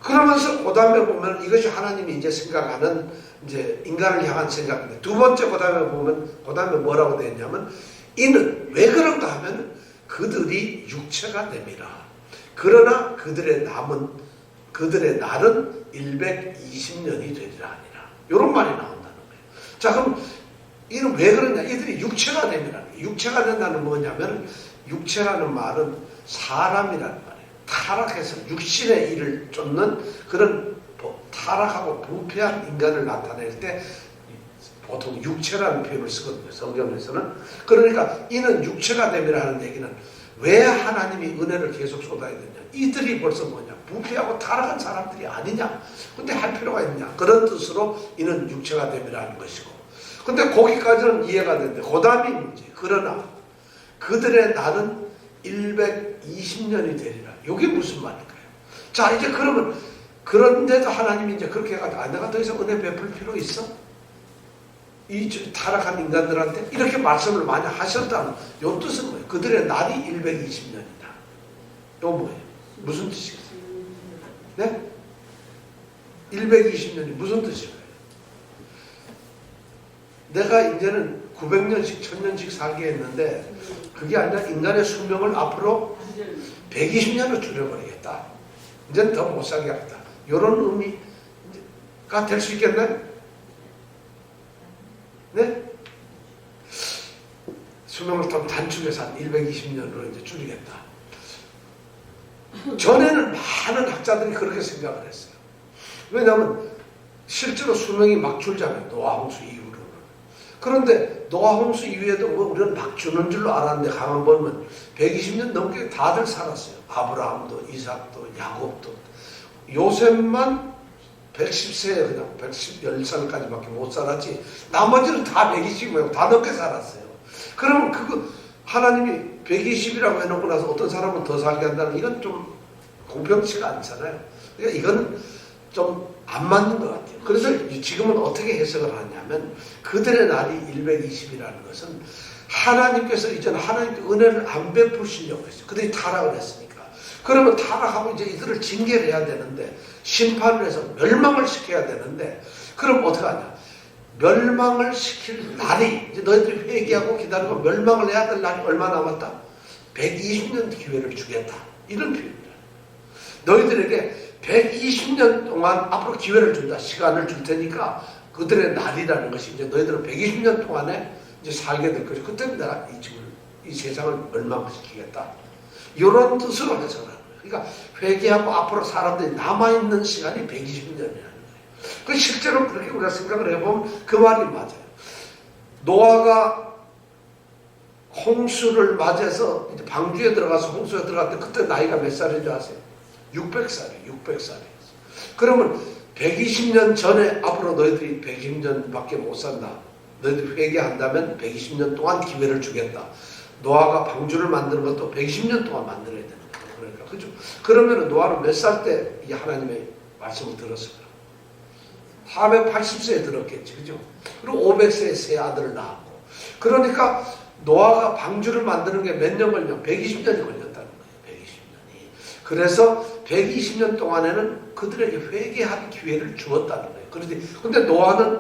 그러면서 그 다음에 보면 이것이 하나님이 이제 생각하는 이제 인간을 향한 생각인데, 두 번째 그 다음에 보면 그 다음에 뭐라고 되어 있냐면, 이는 왜 그런가 하면 그들이 육체가 됨이라. 그러나 그들의 날은 120년이 되리라 하니라. 이런 말이 나온다는 거예요. 자, 그럼 이는 왜 그러냐? 이들이 육체가 됨이라는 거예요. 육체가 된다는 뭐냐면, 육체라는 말은 사람이라는 말이에요. 타락해서 육신의 일을 쫓는 그런 타락하고 부패한 인간을 나타낼 때 보통 육체라는 표현을 쓰거든요. 성경에서는. 그러니까 이는 육체가 됨이라 하는 얘기는 왜 하나님이 은혜를 계속 쏟아야 되냐. 이들이 벌써 뭐냐. 부패하고 타락한 사람들이 아니냐. 근데 할 필요가 있냐. 그런 뜻으로 이는 육체가 됨이라 하는 것이고. 근데 거기까지는 이해가 되는데 그 다음이 문제. 그러나 그들의 날은 120년이 되리라. 이게 무슨 말일까요? 자, 이제 그러면 그런데도 하나님이 이제 그렇게 해가지고 내가 더 이상 은혜 베풀 필요 있어? 이 타락한 인간들한테 이렇게 말씀을 많이 하셨다는 요 뜻은 뭐예요? 그들의 날이 120년이다. 이거 뭐예요? 무슨 뜻이겠어요? 네? 120년이 무슨 뜻일까요? 내가 이제는 900년씩 1000년씩 살게 했는데 그게 아니라 인간의 수명을 앞으로 120년을 줄여버리겠다. 이제는 더 못 살게 하겠다. 이런 의미가 될 수 있겠나요? 네? 수명을 좀 단축해서 한 120년으로 이제 줄이겠다. 전에는 많은 학자들이 그렇게 생각을 했어요. 왜냐하면 실제로 수명이 막 줄잖아요. 노아 홍수 이후로는. 그런데 노아 홍수 이후에도 뭐 우리는 막 주는 줄로 알았는데 가만 보면 120년 넘게 다들 살았어요. 아브라함도 이삭도 야곱도. 요셉만 110세에 그냥 110살까지밖에 못 살았지 나머지는 다 120이고 다 넘게 살았어요. 그러면 그거 하나님이 120이라고 해놓고 나서 어떤 사람은 더 살게 한다는 이건 좀 공평치가 않잖아요. 그러니까 이건 좀 안 맞는 것 같아요. 그래서 지금은 어떻게 해석을 하냐면 그들의 날이 120이라는 것은 하나님께서 이제는 하나님께 은혜를 안 베푸시려고 했어요. 그들이 타락을 했으니까. 그러면 타락하고 이제 이들을 징계를 해야 되는데 심판을 해서 멸망을 시켜야 되는데 그럼 어떻게 하냐. 멸망을 시킬 날이 이제 너희들이 회개하고 기다리고 멸망을 해야 될 날이 얼마 남았다? 120년 기회를 주겠다. 이런 표현입니다. 너희들에게 120년 동안 앞으로 기회를 준다. 시간을 줄 테니까 그들의 날이라는 것이 이제 너희들은 120년 동안에 이제 살게 될 것이 그때 내가 이 세상을 멸망시키겠다. 이런 뜻으로 해석을 하는 거예요. 그러니까 회개하고 앞으로 사람들이 남아있는 시간이 120년이라는 거예요. 실제로 그렇게 우리가 생각을 해보면 그 말이 맞아요. 노아가 홍수를 맞아서 이제 방주에 들어가서 홍수에 들어갈 때 그때 나이가 몇 살인 줄 아세요? 600살이에요. 600살이에요. 그러면 120년 전에 앞으로 너희들이 120년밖에 못 산다. 너희들이 회개한다면 120년 동안 기회를 주겠다. 노아가 방주를 만드는 것도 120년 동안 만들어야 되는 거예요. 그러니까 그죠? 그러면 노아는 몇 살 때 이 하나님의 말씀을 들었을까? 480세에 들었겠지, 그죠? 그리고 500세에 세 아들을 낳았고. 그러니까 노아가 방주를 만드는 게 몇 년 걸려? 120년이 걸렸다는 거예요. 120년이. 그래서 120년 동안에는 그들에게 회개할 기회를 주었다는 거예요. 그런데 노아는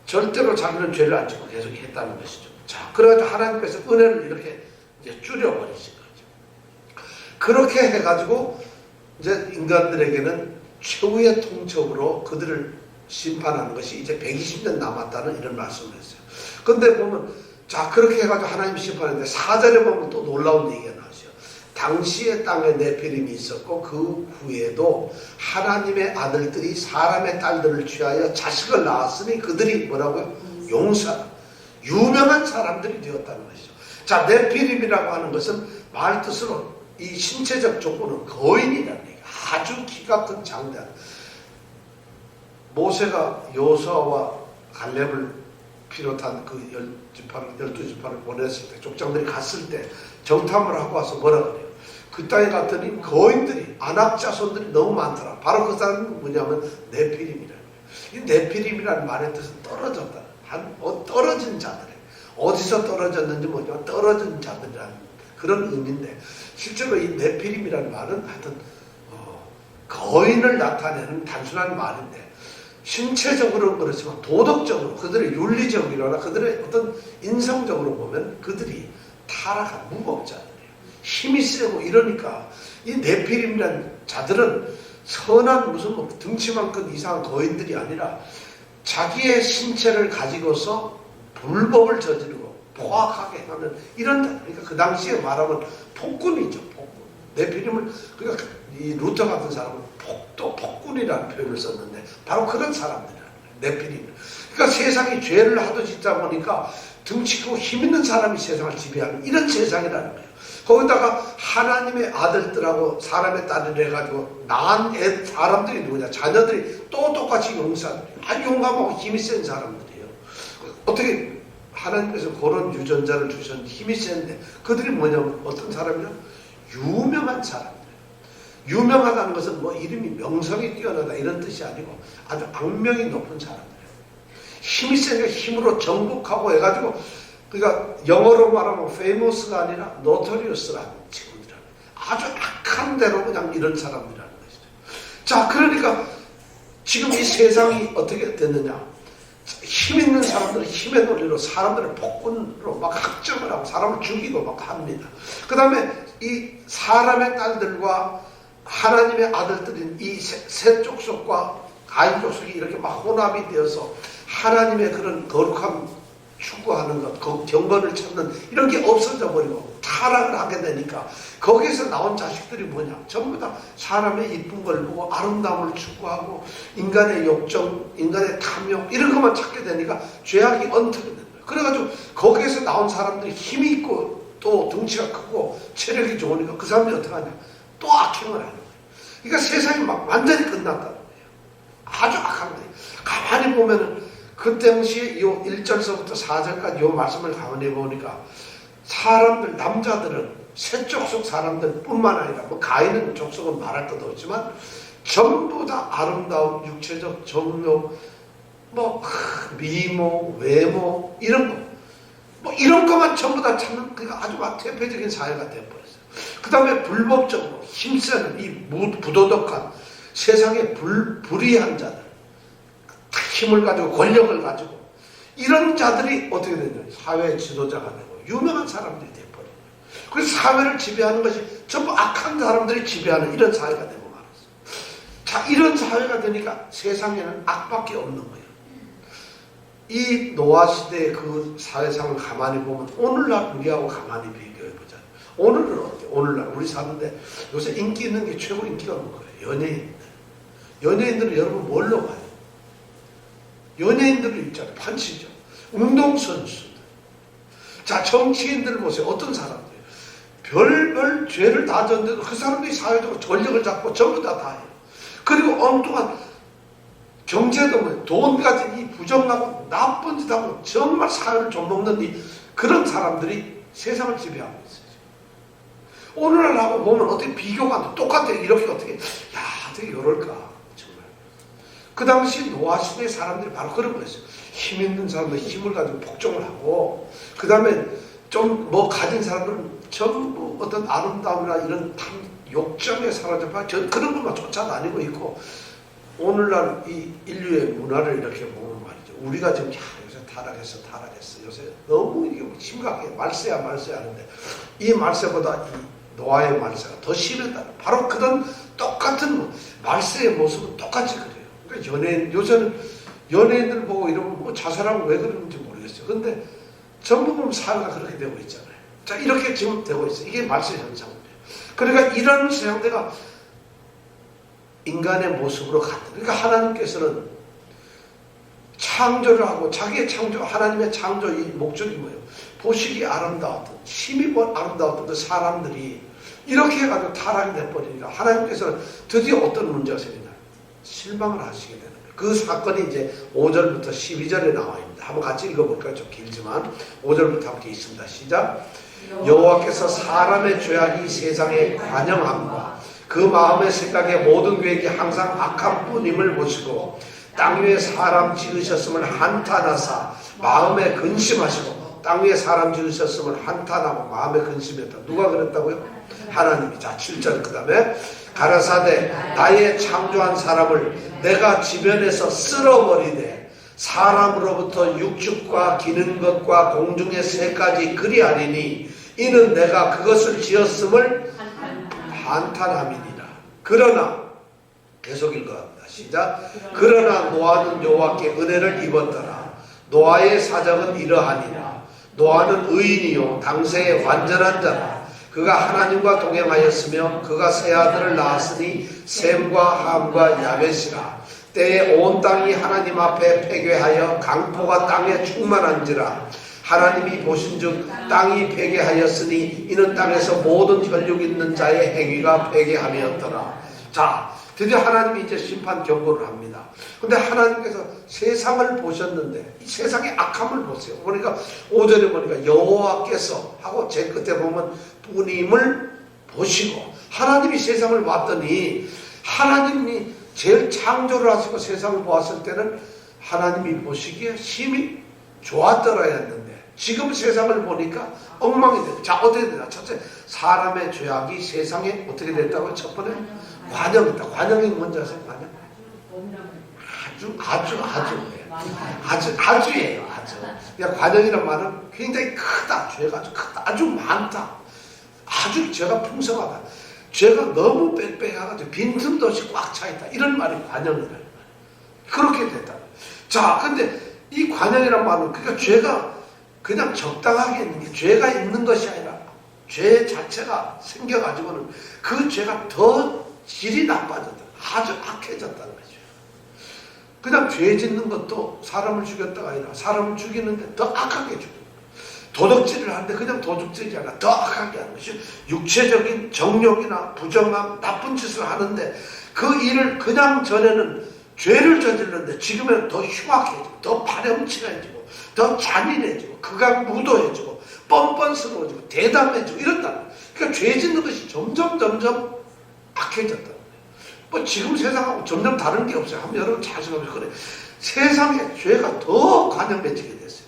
절대로 자기는 죄를 안 짓고 계속 했다는 것이죠. 자, 그래가지고 하나님께서 은혜를 이렇게 이제 줄여버리신 거죠. 그렇게 해가지고 이제 인간들에게는 최후의 통첩으로 그들을 심판하는 것이 이제 120년 남았다는 이런 말씀을 했어요. 근데 보면, 자, 그렇게 해가지고 하나님이 심판했는데 4절에 보면 또 놀라운 얘기가 나왔어요. 당시에 땅에 네피림이 있었고 그 후에도 하나님의 아들들이 사람의 딸들을 취하여 자식을 낳았으니 그들이 뭐라고요? 용사, 유명한 사람들이 되었다는 것이죠. 자, 네피림이라고 하는 것은 말 뜻으로 이 신체적 조건은 거인이라는 얘기예요. 아주 키가 큰 장대한. 모세가 여호수아와 갈렙을 비롯한 그 12지파를 보냈을 때 족장들이 갔을 때 정탐을 하고 와서 뭐라 그래요? 그 땅에 갔더니 거인들이 아낙 자손들이 너무 많더라. 바로 그 사람은 뭐냐면 네피림이라는 거예요. 이 네피림이라는 말의 뜻은 떨어졌다. 떨어진 자들이에요. 어디서 떨어졌는지 모르지만 떨어진 자들이라는 그런 의미인데 실제로 이 네피림이라는 말은 하여튼 거인을 나타내는 단순한 말인데 신체적으로는 그렇지만 도덕적으로 그들의 윤리적이거나 그들의 어떤 인성적으로 보면 그들이 타락한 무법자들이에요. 힘이 세고 이러니까 이 네피림이라는 자들은 선한 무슨 뭐 등치만큼 이상한 거인들이 아니라 자기의 신체를 가지고서 불법을 저지르고 포악하게 하는 이런, 그러니까 그 당시에 말하면 폭군이죠. 폭군. 네피림을, 그러니까 이 루터 같은 사람은 폭군이라는 표현을 썼는데 바로 그런 사람들이라는 거예요. 네피림. 그러니까 세상이 죄를 하도 짓다 보니까 등치 크고 힘 있는 사람이 세상을 지배하는 이런 세상이라는 거예요. 거기다가 하나님의 아들들하고 사람의 딸을 해가지고 낳은 사람들이 누구냐? 자녀들이 또 똑같이 용사들이에요. 아주 용감하고 힘이 센 사람들이에요. 어떻게 하나님께서 그런 유전자를 주셨는데 힘이 센데 그들이 뭐냐면 어떤 사람이냐? 유명한 사람들. 유명하다는 것은 뭐 이름이 명성이 뛰어나다 이런 뜻이 아니고 아주 악명이 높은 사람들. 힘이 세니까 힘으로 정복하고 해가지고 그러니까 영어로 말하면 famous가 아니라 notorious라는 친구들이라는 아주 악한 대로 그냥 이런 사람들이라는 것이죠. 자, 그러니까 지금 이 세상이 어떻게 됐느냐? 힘 있는 사람들은 힘의 논리로 사람들을 폭군으로 막 학정을 하고 사람을 죽이고 막 합니다. 그 다음에 이 사람의 딸들과 하나님의 아들들인 이 세 족속과 가인 족속이 이렇게 막 혼합이 되어서 하나님의 그런 거룩함 추구하는 것, 경건을 찾는 이런 게 없어져 버리고 타락을 하게 되니까 거기에서 나온 자식들이 뭐냐? 전부 다 사람의 이쁜 걸 보고 아름다움을 추구하고 인간의 욕정, 인간의 탐욕 이런 것만 찾게 되니까 죄악이 언택이 되는 거예요. 그래가지고 거기에서 나온 사람들이 힘이 있고 또 덩치가 크고 체력이 좋으니까 그 사람들이 어떻게 하냐? 또 악행을 하는 거예요. 그러니까 세상이 막 완전히 끝났다는 거예요. 아주 악한 거예요. 가만히 보면은 그 당시에 이 1절서부터 4절까지 이 말씀을 가만히 보니까 사람들, 남자들은 세 족속 사람들 뿐만 아니라 뭐 가인은 족속은 말할 것도 없지만 전부 다 아름다운 육체적 정욕, 뭐 미모, 외모 이런 거, 뭐 이런 것만 전부 다 찾는 그러니까 아주 막 대표적인 사회가 되어버렸어요. 그 다음에 불법적으로 힘쓰는 이 부도덕한 세상에 불의한 자들, 힘을 가지고 권력을 가지고 이런 자들이 어떻게 되냐? 사회 지도자가 되고 유명한 사람들이 되어버려요. 그래서 사회를 지배하는 것이 전부 악한 사람들이 지배하는 이런 사회가 되고 말았어요. 자, 이런 사회가 되니까 세상에는 악밖에 없는 거예요. 이 노아 시대의 그 사회상을 가만히 보면 오늘날 우리하고 가만히 비교해보자. 오늘은 어때요? 오늘날 우리 사는데 요새 인기 있는 게 최고 인기가 없는 거예요. 연예인들. 연예인들은 여러분 뭘로 봐요? 연예인들을 있잖아요. 판치죠. 운동선수들. 자, 정치인들 보세요. 어떤 사람들이에요? 별별 죄를 다 졌는데도 그 사람들이 사회적으로 권력을 잡고 전부 다 해요. 그리고 엉뚱한 경제도 뭐 돈 가진 이 부정하고 나쁜 짓하고 정말 사회를 좀먹는 이 그런 사람들이 세상을 지배하고 있어요. 오늘날하고 보면 어떻게 비교가 안 돼. 똑같아요. 이렇게 어떻게, 야, 어떻게 이럴까. 그 당시 노아 시대의 사람들이 바로 그런 거였어요. 힘 있는 사람은 힘을 가지고 복종을 하고, 그 다음에 좀 뭐 가진 사람들은 전부 어떤 아름다움이나 이런 욕정에 사로잡혀 그런 것만 쫓아다니고 있고, 오늘날 이 인류의 문화를 이렇게 보면 말이죠. 우리가 지금 요새 타락했어. 요새 너무 이게 심각해. 말세야 하는데, 이 말세보다 이 노아의 말세가 더 심했다. 바로 그런 똑같은 말세의 모습은 똑같이 그래요. 그러니까 요새는 연예인들 보고 이러면 뭐 자살하고 왜 그러는지 모르겠어요. 근데 전부 보면 사회가 그렇게 되고 있잖아요. 자, 이렇게 지금 되고 있어요. 이게 말세 현상이에요. 그러니까 이런 현상대가 인간의 모습으로 갔다. 그러니까 하나님께서는 창조를 하고 자기의 창조, 하나님의 창조의 목적이 뭐예요? 보시기 아름다웠던, 힘이 아름다웠던 그 사람들이 이렇게 해가지고 타락이 돼버리니까 하나님께서는 드디어 어떤 문제가 생기냐? 실망을 하시게 되는 거예요. 그 사건이 이제 5절부터 12절에 나와 있습니다. 한번 같이 읽어볼까요? 좀 길지만 5절부터 함께 있습니다. 시작. 여호와께서 사람의 죄악이 세상에 관영함과 그 마음의 생각의 모든 계획이 항상 악한 뿐임을 보시고 땅 위에 사람 지으셨음을 한탄하사 마음에 근심하시고 땅 위에 사람 지으셨음을 한탄하고 마음에 근심했다. 누가 그랬다고요? 하나님이. 자, 7절 그 다음에 가라사대 나의 창조한 사람을 내가 지면에서 쓸어버리되 사람으로부터 육축과 기는 것과 공중의 새까지 그리하리니 이는 내가 그것을 지었음을 한탄함이니라. 그러나 계속 읽어갑니다. 시작. 그러나 노아는 여호와께 은혜를 입었더라. 노아의 사정은 이러하니라. 노아는 의인이요 당세의 완전한 자라. 그가 하나님과 동행하였으며 그가 세 아들을 낳았으니 셈과 함과 야벳이라. 때에 온 땅이 하나님 앞에 패괴하여 강포가 땅에 충만한지라. 하나님이 보신즉 땅이 패괴하였으니 이는 땅에서 모든 혈육 있는 자의 행위가 패괴함이었더라. 자, 드디어 하나님이 이제 심판 경고를 합니다. 근데 하나님께서 세상을 보셨는데 이 세상의 악함을 보세요. 보니까 5절에 보니까 여호와께서 하고 제 끝에 보면 뿌님을 보시고, 하나님이 세상을 봤더니 하나님이 제일 창조를 하시고 세상을 보았을 때는 하나님이 보시기에 심히 좋았더라 했는데 지금 세상을 보니까 엉망이 됐다. 자, 어떻게 되나? 첫째, 사람의 죄악이 세상에 어떻게 됐다고요? 첫 번째, 관영이다. 관영이 뭔지 아세요? 관영? 아주예요. 아주. 그러니까 관영이란 말은 굉장히 크다. 죄가 아주 크다. 아주 많다. 아주 죄가 풍성하다. 죄가 너무 빽빽해가지고 빈틈도 없이 꽉 차있다. 이런 말이 관영이라는 말이에요. 그렇게 됐다. 자, 근데 이 관영이란 말은 그러니까 죄가 그냥 적당하게 있는 게 죄가 있는 것이 아니라 죄 자체가 생겨가지고는 그 죄가 더 질이 나빠졌다. 아주 악해졌다는 거죠. 그냥 죄 짓는 것도 사람을 죽였다가 아니라 사람을 죽이는데 더 악하게 죽이는 거예요. 도둑질을 하는데 그냥 도둑질이 아니라 더 악하게 하는 것이 육체적인 정욕이나 부정함, 나쁜 짓을 하는데 그 일을 그냥 전에는 죄를 저질렀는데 지금은 더 흉악해지고 더 파렴치해지고 더 잔인해지고 그가 무도해지고 뻔뻔스러워지고 대담해지고 이런다는 거예요. 그러니까 죄 짓는 것이 점점 악해졌다는 거예요. 뭐 지금 세상하고 점점 다른 게 없어요. 한번 여러분 잘 생각해보세요. 그래. 세상에 죄가 더 관영해지게 됐어요.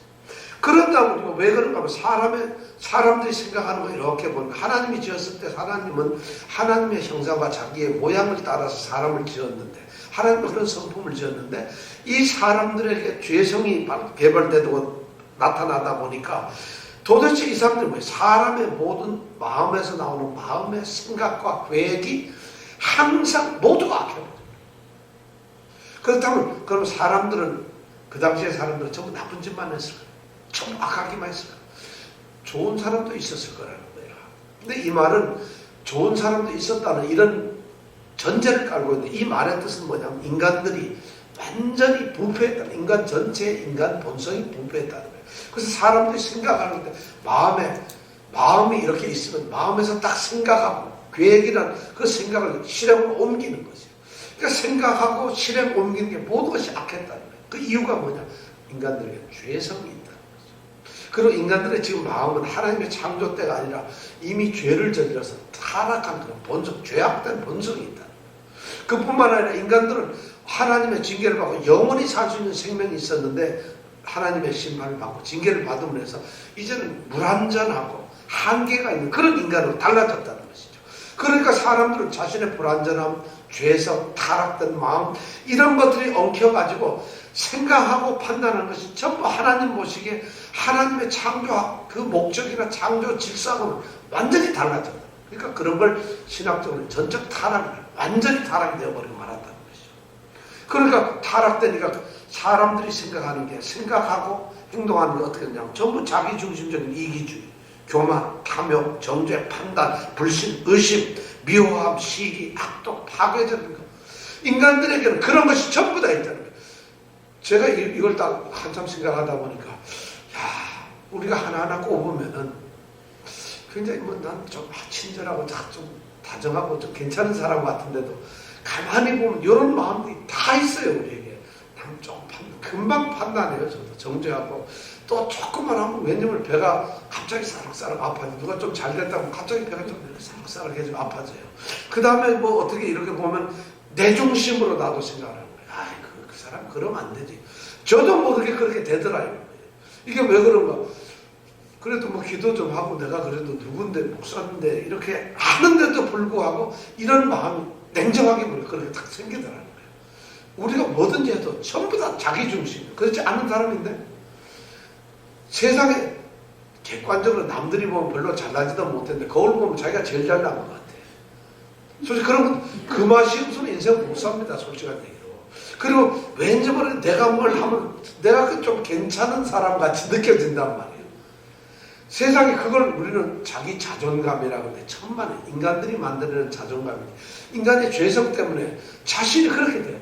그런다고 우리가 왜 그런가 하면 사람들이 생각하는 거 이렇게 보면 하나님이 지었을 때 하나님은 하나님의 형상과 자기의 모양을 따라서 사람을 지었는데 하나님은 그런 성품을 지었는데 이 사람들에게 죄성이 개발되고 나타나다 보니까 도대체 이 사람들이 뭐예요? 사람의 모든 마음에서 나오는 마음의 생각과 계획이 항상 모두가 악해버려요. 그렇다면 그럼 사람들은 그 당시에 사람들은 전부 나쁜 짓만 했을 거예요. 전부 악하기만 했을 거예요. 좋은 사람도 있었을 거라는 거예요. 근데 이 말은 좋은 사람도 있었다는 이런 전제를 깔고 있는데 이 말의 뜻은 뭐냐면 인간들이 완전히 부패했다는, 인간 전체의 인간 본성이 부패했다는 거예요. 그래서 사람들이 생각하는데 마음이 이렇게 있으면 마음에서 딱 생각하고 계획이란 그 생각을 실행으로 옮기는 거죠. 그러니까 생각하고 실행 옮기는 게 모든 것이 악했다는 거예요. 그 이유가 뭐냐? 인간들에게 죄성이 있다는 거죠. 그리고 인간들의 지금 마음은 하나님의 창조 때가 아니라 이미 죄를 저질러서 타락한 그런 본성, 죄악된 본성이 있다. 그뿐만 아니라 인간들은 하나님의 징계를 받고 영원히 살 수 있는 생명이 있었는데 하나님의 심판을 받고 징계를 받음으로 해서 이제는 불완전하고 한계가 있는 그런 인간으로 달라졌다는 것이죠. 그러니까 사람들은 자신의 불완전함, 죄성, 타락된 마음 이런 것들이 엉켜가지고 생각하고 판단하는 것이 전부 하나님 보시기에 하나님의 창조 그 목적이나 창조 질서하고는 완전히 달라졌다. 그러니까 그런 걸 신학적으로 전적 타락이라 완전히 타락이 되어버리고 말았다는 것이죠. 그러니까 타락되니까 사람들이 생각하는 게 생각하고 행동하는 게 어떻게 되냐면 전부 자기중심적인 이기주의, 교만, 탐욕, 정죄, 판단, 불신, 의심, 미워함, 시기, 악독, 파괴적인 것. 인간들에게는 그런 것이 전부 다 있다는 거예요. 제가 이걸 딱 한참 생각하다 보니까 야, 우리가 하나하나 꼽으면은 굉장히 난 좀 친절하고 좀 다정하고 좀 괜찮은 사람 같은데도 가만히 보면 이런 마음들이 다 있어요. 우리에게. 좀 금방 판단해요. 저도 정죄하고 또 조금만 하면 왠지 배가 갑자기 사락사락 아파져. 누가 좀 잘 됐다고 갑자기 배가 좀 사락사락 해지고 아파져요. 그 다음에 뭐 어떻게 이렇게 보면 내 중심으로 나도 생각하는 거예요. 아이 그 사람 그러면 안 되지. 저도 모르게 그렇게 되더라고요. 이게 왜 그런가? 그래도 뭐 기도 좀 하고 내가 그래도 누군데 목사인데 이렇게 하는데도 불구하고 이런 마음이 냉정하게 그렇게 딱 생기더라는 거예요. 우리가 뭐든지 해도 전부 다 자기 중심. 그렇지 않은 사람인데 세상에 객관적으로 남들이 보면 별로 잘나지도 못했는데 거울 보면 자기가 제일 잘난 것 같아. 솔직히 그러면 그 맛이 없으면 인생 못 삽니다. 솔직한 얘기로. 그리고 왠지 모르게 내가 뭘 하면 내가 좀 괜찮은 사람 같이 느껴진단 말이에요. 세상에 그걸 우리는 자기 자존감이라고 하는데 천만에 인간들이 만들어낸 자존감이지. 인간의 죄성 때문에 자신이 그렇게 되어버렸어요.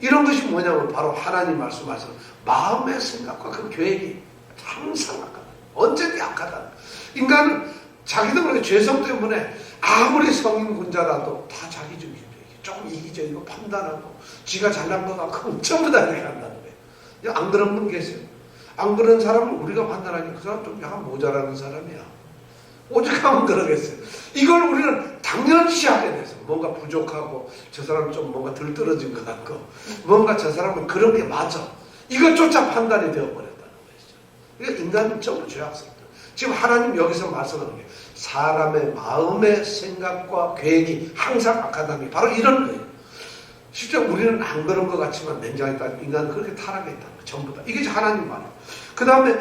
이런 것이 뭐냐면 바로 하나님 말씀하시는 마음의 생각과 그 계획이 항상 악하다. 언제든지 악하다. 인간은 자기도 모르게 죄성 때문에 아무리 성인군자라도 다 자기중심적이고 조금 이기적이고 판단하고 지가 잘난 것 같고 전부 다 이렇게 한다는 거예요. 안 그런 분 계세요. 안 그런 사람은 우리가 판단하니 그 사람 좀 약간 모자라는 사람이야. 오죽하면 그러겠어요. 이걸 우리는 당연시 하게 돼서 뭔가 부족하고 저 사람은 좀 뭔가 들떨어진 것 같고 뭔가 저 사람은 그런 게 맞아. 이것조차 판단이 되어버렸다는 것이죠. 그러니까 인간은 전부 죄악성들. 지금 하나님 여기서 말씀하는 게 사람의 마음의 생각과 계획이 항상 악하다는 게 바로 이런 거예요. 실제 우리는 안 그런 것 같지만 냉정히 따지면 인간은 그렇게 타락해 있다는 거예요. 전부 다. 이게 하나님 말이에요. 그 다음에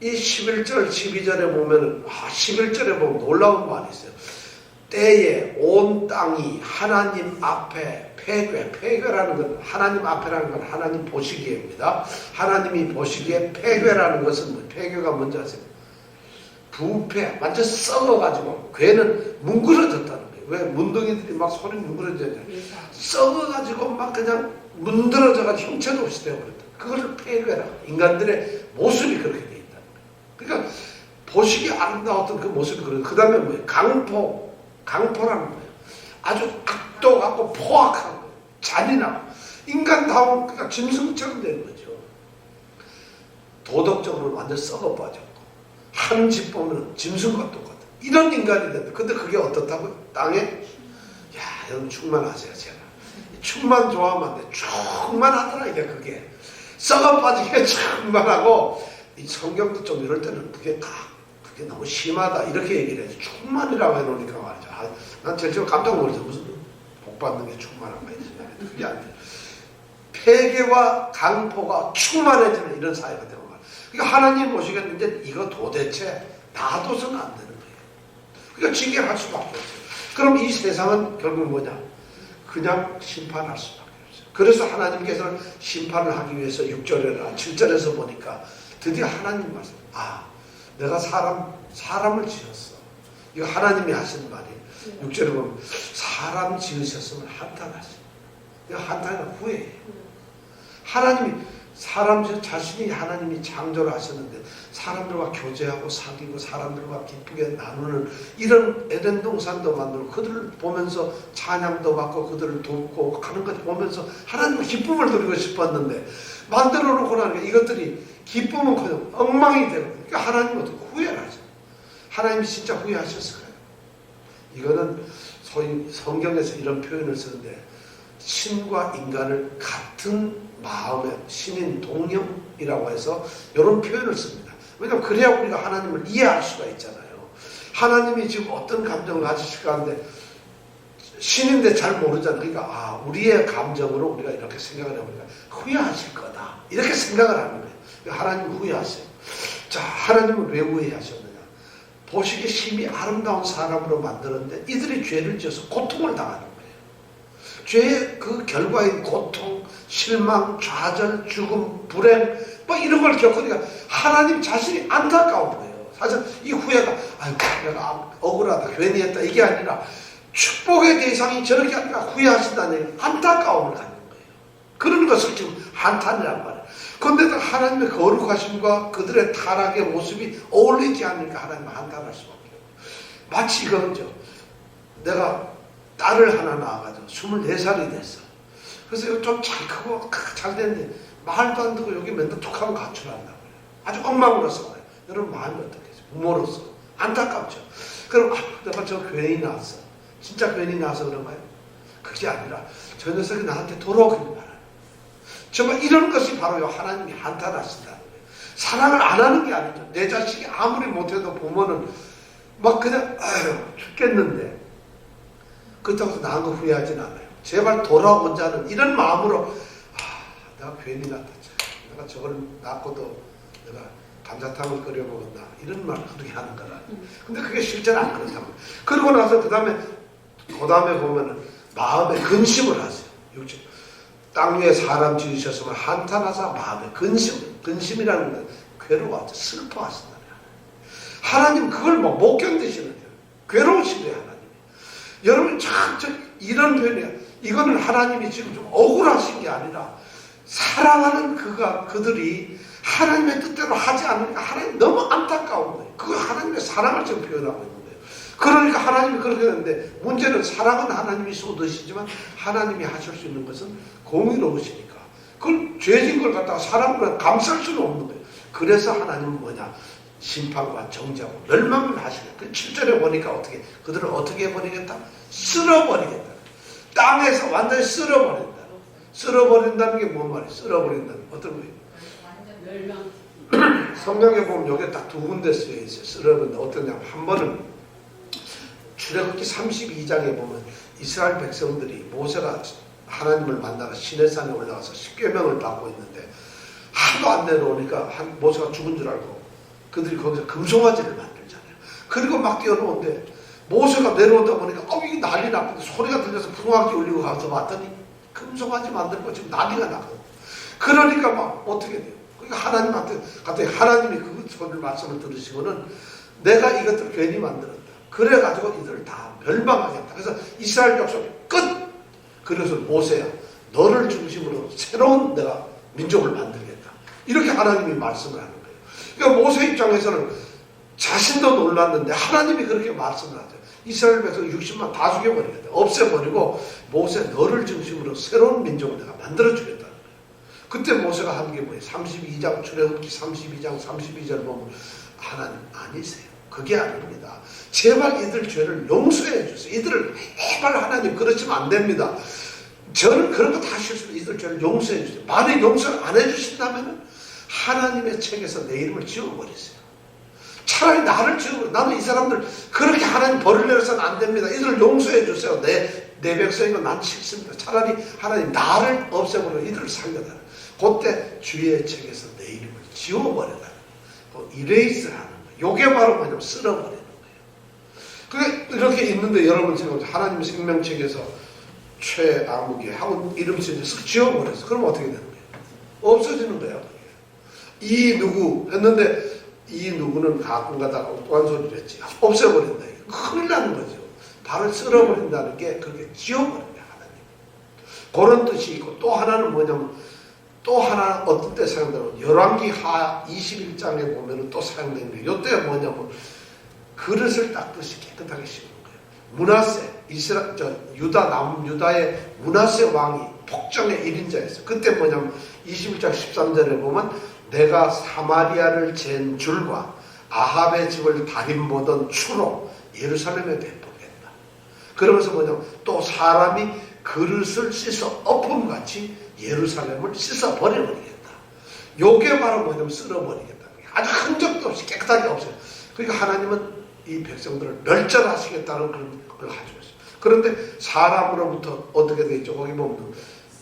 이 11절, 12절에 보면은, 11절에 보면 놀라운 말이 있어요. 때에 온 땅이 하나님 앞에 폐괴라는 건, 하나님 앞에라는 건 하나님 보시기에입니다. 하나님이 보시기에 폐괴라는 것은, 폐괴가 뭔지 아세요? 부패, 완전 썩어가지고, 괴는 뭉그러졌다는 거예요. 왜? 문둥이들이 막 손이 뭉그러져요. 썩어가지고 막 그냥 문드러져가지고 형체도 없이 되어버렸다. 그것을 폐괴라. 인간들의 모습이 그렇게 돼 있다는 거예요. 그러니까 보시기 아름다웠던 그 모습이 그래요. 그 다음에 뭐예요? 강포라는 거예요. 아주 악독하고 포악한 거예요. 잔인하고 인간다운 그러니까 짐승처럼 되는 거죠. 도덕적으로 완전 썩어 빠졌고 하는 짓 보면 짐승과 똑같아. 이런 인간이 된다. 근데 그게 어떻다고요? 땅에 야 여러분 충만하세요. 제가 충만 좋아하면 안 돼. 충만하더라 이게 그게. 썩어 빠지게 충만하고 이 성경도 좀 이럴 때는 그게 너무 심하다 이렇게 얘기를 해요. 충만이라고 해놓으니까 말이죠. 난 제일 깜짝 놀랐어. 무슨 복 받는 게 충만한 거야. 그게 안 돼. 폐괴와 강포가 충만해지는 이런 사회가 되고 말이야. 그러니까 하나님 보시기에는 이제 이거 도대체 놔둬서는 안 되는 거예요. 그러니까 징계할 수밖에 없어요. 그럼 이 세상은 결국 뭐냐? 그냥 심판할 수밖에 없어요. 그래서 하나님께서는 심판을 하기 위해서 6절이나 7절에서 보니까 드디어 하나님 말씀. 내가 사람을 지었어. 이거 하나님이 하신 말이에요. 6절에 보면 사람 지으셨으면 한탄하시. 이거 한탄이나 후회예요. 하나님이 자신이 하나님이 창조를 하셨는데 사람들과 교제하고 사귀고 사람들과 기쁘게 나누는 이런 에덴 동산도 만들고 그들을 보면서 찬양도 받고 그들을 돕고 하는 것 보면서 하나님과 기쁨을 누리고 싶었는데 만들어 놓고 나니까 이것들이 기쁨은 그냥 엉망이 되고 그러니까 하나님은 어떻게 후회를 하죠. 하나님이 진짜 후회하셨을까요? 이거는 소위 성경에서 이런 표현을 쓰는데 신과 인간을 같은 마음의 신인 동령이라고 해서 이런 표현을 씁니다. 왜냐하면 그래야 우리가 하나님을 이해할 수가 있잖아요. 하나님이 지금 어떤 감정을 가지실까 하는데 신인데 잘 모르잖아요. 그러니까 우리의 감정으로 우리가 이렇게 생각을 해보니까 후회하실 거다. 이렇게 생각을 하는 거예요. 하나님 후회하세요. 자, 하나님은 왜 후회하셨느냐? 보시기에 심히 아름다운 사람으로 만들었는데 이들이 죄를 지어서 고통을 당하는 거예요. 죄의 그 결과인 고통, 실망, 좌절, 죽음, 불행 뭐 이런 걸 겪으니까 하나님 자신이 안타까운 거예요. 사실 이 후회가 내가 억울하다, 괜히 했다 이게 아니라 축복의 대상이 저렇게 하니까 후회하신다는 안타까움을 갖는 거예요. 그런 것을 지금 한탄이란 말이에요. 그런데 하나님의 거룩하심과 그들의 타락의 모습이 어울리지 않으니까 하나님은 한탄할 수밖에 없어요. 마치 이거죠. 내가 딸을 하나 낳아가지고 24살이 됐어. 그래서 좀 잘 크고 잘 됐는데 말도 안 듣고 여기 맨날 툭 하면 가출한다고 그래요. 아주 엉망으로서 그래요. 여러분 마음이 어떻겠어요? 부모로서 안타깝죠. 그럼 내가 저 괜히 낳았어. 진짜 괜히 낳아서 그런가요? 그게 아니라 저 녀석이 나한테 돌아오기를 바라요. 정말 이런 것이 바로 하나님이 한탄하신다는 거예요. 사랑을 안 하는 게 아니죠. 내 자식이 아무리 못해도 부모는 막 그냥 죽겠는데 그렇다고 해서 낳은 거 후회하진 않아요. 제발 돌아온 자는 이런 마음으로 내가 괜히 낳았다. 내가 저걸 낳고도 내가 감자탕을 끓여 먹었나 이런 말을 그렇게 하는 거라. 근데 그게 실제는 안 그렇다고. 그러고 나서 그 다음에 보면은 마음에 근심을 하세요. 6절. 땅 위에 사람 지으셨으면 한탄하사 마음에 근심이라는 건 괴로워하죠. 슬퍼하신다는 하나님 그걸 못 견디시는 거예요. 괴로우신 거예요. 하나님. 여러분 참 이런 표현이에요. 이거는 하나님이 지금 좀 억울하신 게 아니라 사랑하는 그들이 하나님의 뜻대로 하지 않으니까 하나님 너무 안타까운 거예요. 그거 하나님의 사랑을 지금 표현하고 있는 거예요. 그러니까 하나님이 그렇게 되는데 문제는 사랑은 하나님이 쏟으시지만 하나님이 하실 수 있는 것은 공의로우시니까 그걸 죄진 걸 갖다가 사람으로 감쌀 수는 없는 거예요. 그래서 하나님은 뭐냐? 심판과 정죄하고 멸망을 하시는 그 7절에 보니까 어떻게 그들을 어떻게 해버리겠다? 쓸어버리겠다. 땅에서 완전히 쓸어버린다. 쓸어버린다는 게 뭔 말이에요? 쓸어버린다는 어떤 거예요? 멸망. 성경에 보면 여기 딱 두 군데 쓰여 있어요. 쓸어버린다. 어떠냐면 한 번은 출애굽기 32장에 보면 이스라엘 백성들이 모세가 하나님을 만나러 시내산에 올라가서 십계명을 받고 있는데 하도 안 내려오니까 모세가 죽은 줄 알고 그들이 거기서 금송아지를 만들잖아요. 그리고 막 뛰어놓은데 모세가 내려오다 보니까 이게 난리 났거든. 소리가 들려서 풍악기 울리고 가서 봤더니 금송아지 만들고 지금 난리가 나거든. 그러니까 막 어떻게 돼요? 그러니까 하나님한테 갑자기 하나님이 그 소리를 말씀을 들으시고는 내가 이것들 괜히 만들었다. 그래가지고 이들을 다 멸망하겠다. 그래서 이스라엘 족속이 끝! 그래서 모세야 너를 중심으로 새로운 내가 민족을 만들겠다. 이렇게 하나님이 말씀을 하는 거예요. 그러니까 모세 입장에서는 자신도 놀랐는데 하나님이 그렇게 말씀을 하죠. 이스라엘 백성 60만 다 죽여버리겠다. 없애버리고 모세 너를 중심으로 새로운 민족을 내가 만들어주겠다는 거예요. 그때 모세가 한 게 뭐예요? 32장 출애굽기 32장 32절 보면 하나님 아니세요. 그게 아닙니다. 제발 이들 죄를 용서해 주세요. 이들을 제발 하나님 그러시면 안 됩니다. 저는 그런 거 다 실수로 이들 죄를 용서해 주세요. 만약 용서를 안 해주신다면 하나님의 책에서 내 이름을 지워버리세요. 차라리 나를 지워버려. 나는 이 사람들 그렇게 하나님 벌을 내려서는 안 됩니다. 이들을 용서해 주세요. 내 백성이고 난 싫습니다. 차라리 하나님 나를 없애버려 이들을 살려달라. 그때 주의 책에서 내 이름을 지워버려달라. 이레이스를 하는 거예요. 이게 바로 뭐냐면 쓸어버리는 거예요. 그게 이렇게 있는데 여러분 지금 하나님 생명책에서 최아무개 하고 이름 쓱 지워버렸어. 그럼 어떻게 되는 거예요? 없어지는 거예요. 이 누구 했는데 이 누구는 가끔 가다가 엉뚱한 소리를 했지. 없애버린다. 큰일 나는 거죠. 발을 쓸어버린다는 게 그렇게 지워버린 거예요. 하나님. 그런 뜻이 있고 또 하나는 뭐냐면 또 하나 어떤 때 사용되는 열왕기 하 21장에 보면 또 사용되는 거예요. 이때 뭐냐면 그릇을 닦듯이 깨끗하게 씻는 거예요. 므낫세 유다의 므낫세 왕이 폭정의 1인자였어요. 그때 뭐냐면 21장 13절에 보면 내가 사마리아를 잰 줄과 아합의 집을 다림보던 추로 예루살렘에 배포했다. 그러면서 뭐냐면 또 사람이 그릇을 씻어 엎음같이 예루살렘을 씻어 버려버리겠다. 요게 바로 뭐냐면 쓸어버리겠다. 아주 흔적도 없이 깨끗하게 없어요. 그러니까 하나님은 이 백성들을 멸절하시겠다는 그런 걸 가지고 있어요. 그런데 사람으로부터 어떻게 되어 있죠? 거기 보면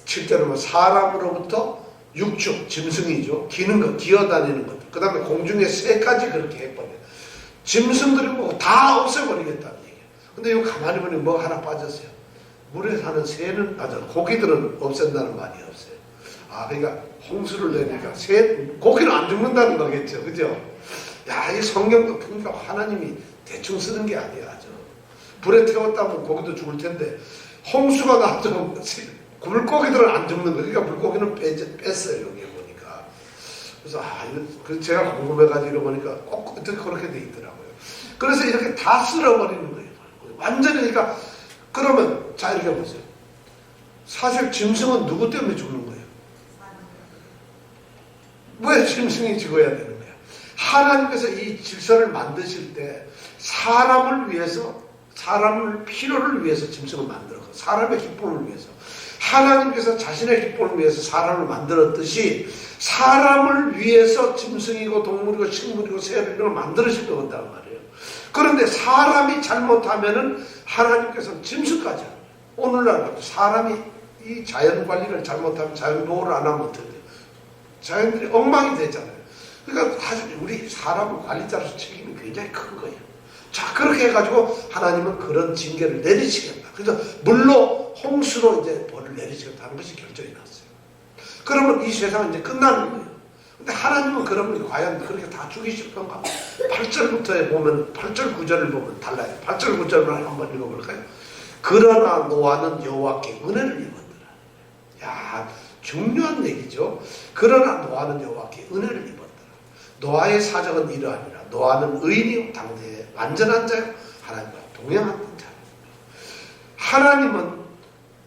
7절에 보면 사람으로부터 육축, 짐승이죠. 기는 것, 기어다니는 것. 그 다음에 공중의 새까지 그렇게 해버려요. 짐승들이 뭐 다 없애버리겠다는 얘기예요. 근데 이거 가만히 보니 뭐 하나 빠졌어요. 물에 사는 새는, 고기들은 없앤다는 말이 없어요. 그러니까 홍수를 내니까 고기는 안 죽는다는 거겠죠. 그죠? 야, 이 성경도 그러니까 하나님이 대충 쓰는 게 아니야. 불에 태웠다면 고기도 죽을 텐데, 홍수가 나도 물고기들은 안 죽는 거예요. 그러니까 물고기는 뺐어요. 여기 보니까. 그래서 제가 궁금해가지고 이러보니까 꼭 어떻게 그렇게 돼 있더라고요. 그래서 이렇게 다 쓸어버리는 거예요. 완전히 그러니까 그러면 자 이렇게 보세요. 사실 짐승은 누구 때문에 죽는 거예요? 왜 짐승이 죽어야 되는 거예요? 하나님께서 이 질서를 만드실 때 사람을 위해서 사람을 필요를 위해서 짐승을 만들었고 사람의 기쁨을 위해서 하나님께서 자신의 기쁨을 위해서 사람을 만들었듯이 사람을 위해서 짐승이고 동물이고 식물이고 새를 이런 걸 만들으실 거였단 말이에요. 그런데 사람이 잘못하면은 하나님께서는 짐승까지 합니다. 오늘날 사람이 이 자연 관리를 잘못하면 자연 보호를 안 하면 어떻게 돼요? 자연들이 엉망이 되잖아요. 그러니까 사실 우리 사람 관리자로서 책임이 굉장히 큰 거예요. 자, 그렇게 해가지고 하나님은 그런 징계를 내리시겠다. 그래서 물로 홍수로 이제 벌을 내리시겠다는 것이 결정이 났어요. 그러면 이 세상은 이제 끝나는 거예요. 근데 하나님은 그러면 과연 그렇게 다 죽이실 건가? 8절부터에 보면 8절 9절을 보면 달라요. 8절 9절을 한번 읽어볼까요? 그러나 노아는 여호와께 은혜를 입었더라. 야, 중요한 얘기죠. 그러나 노아는 여호와께 은혜를 입었더라. 노아의 사정은 이러하니라. 노아는 의인이요 당대에 완전한 자요 하나님과 동행하는 자입니다. 하나님은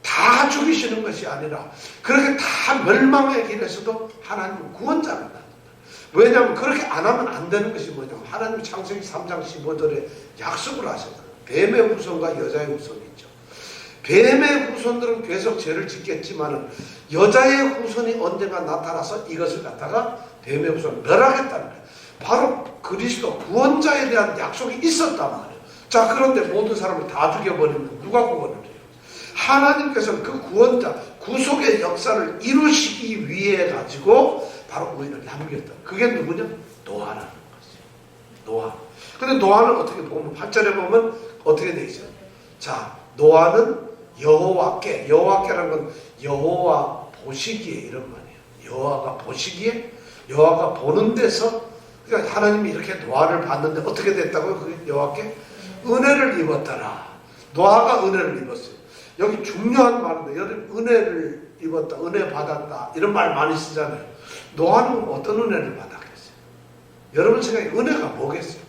다 죽이시는 것이 아니라 그렇게 다 멸망의 길에서도 하나님은 구원자를 만든다. 왜냐하면 그렇게 안 하면 안 되는 것이 뭐냐면 하나님 창세기 3장 15절에 약속을 하셨거든요. 뱀의 후손과 여자의 후손이 있죠. 뱀의 후손들은 계속 죄를 짓겠지만은 여자의 후손이 언젠가 나타나서 이것을 갖다가 뱀의 후손을 멸하겠다는 거예요. 바로 그리스도 구원자에 대한 약속이 있었단 말이에요. 자, 그런데 모든 사람을 다 죽여버리면 누가 구원을 해요? 하나님께서는 그 구원자, 구속의 역사를 이루시기 위해 가지고 바로 우리를 남겼다. 그게 누구냐? 노아라는 것이에요. 노아. 근데 노아는 어떻게 보면 8절에 보면 어떻게 되어 있어요? 자, 노아는 여호와께라는 건 여호와 보시기에 이런 말이에요. 여호와가 보시기에, 여호와가 보는 데서, 그러니까 하나님이 이렇게 노아를 봤는데 어떻게 됐다고요? 그 여호와께 은혜를 입었더라. 노아가 은혜를 입었어요. 여기 중요한 말인데, 여러분 은혜를 입었다, 은혜 받았다 이런 말 많이 쓰잖아요. 노아는 어떤 은혜를 받았겠어요? 여러분 생각에 은혜가 뭐겠어요?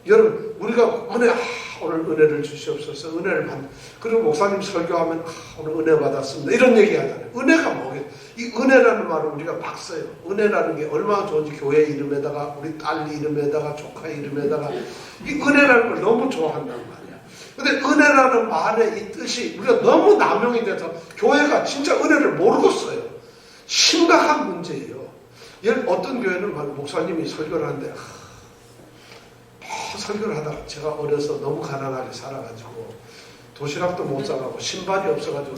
여러분 우리가 오늘 은혜를 주시옵소서, 은혜를 받는, 그리고 목사님 설교하면 오늘 은혜 받았습니다 이런 얘기 하잖아요. 은혜가 뭐겠어요? 이 은혜라는 말을 우리가 막 써요. 은혜라는 게 얼마나 좋은지 교회 이름에다가 우리 딸 이름에다가 조카 이름에다가 이 은혜라는 걸 너무 좋아한단 말이야. 근데 은혜라는 말의 이 뜻이 우리가 너무 남용이 돼서 교회가 진짜 은혜를 모르고 써요. 심각한 문제예요. 어떤 교회는 목사님이 설교를 하는데 설교를 하다가 제가 어려서 너무 가난하게 살아가지고 도시락도 못 사가고 신발이 없어가지고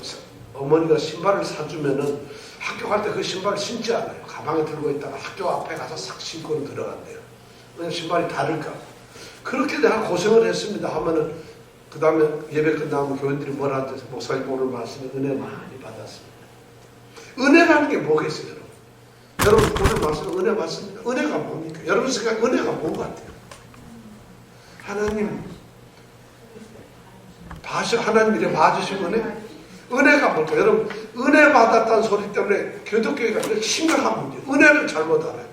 어머니가 신발을 사주면은 학교 갈 때 그 신발을 신지 않아요. 가방에 들고 있다가 학교 앞에 가서 싹 신고 들어간대요. 왜냐면 신발이 다를까. 그렇게 내가 고생을 했습니다 하면은 그 다음에 예배 끝나면 교인들이 뭐라 하죠? 목사님 오늘 말씀에 은혜 많이 받았습니다. 은혜라는 게 뭐겠어요, 여러분? 여러분 오늘 말씀 은혜 받습니다. 은혜가 뭡니까? 여러분 생각에 은혜가 뭔 것 같아요? 하나님 하나님 이래 봐주신 은혜? 은혜가 뭘까? 여러분 은혜 받았다는 소리 때문에 교독교회가 이렇게 심각한 문제. 은혜를 잘못 알아요.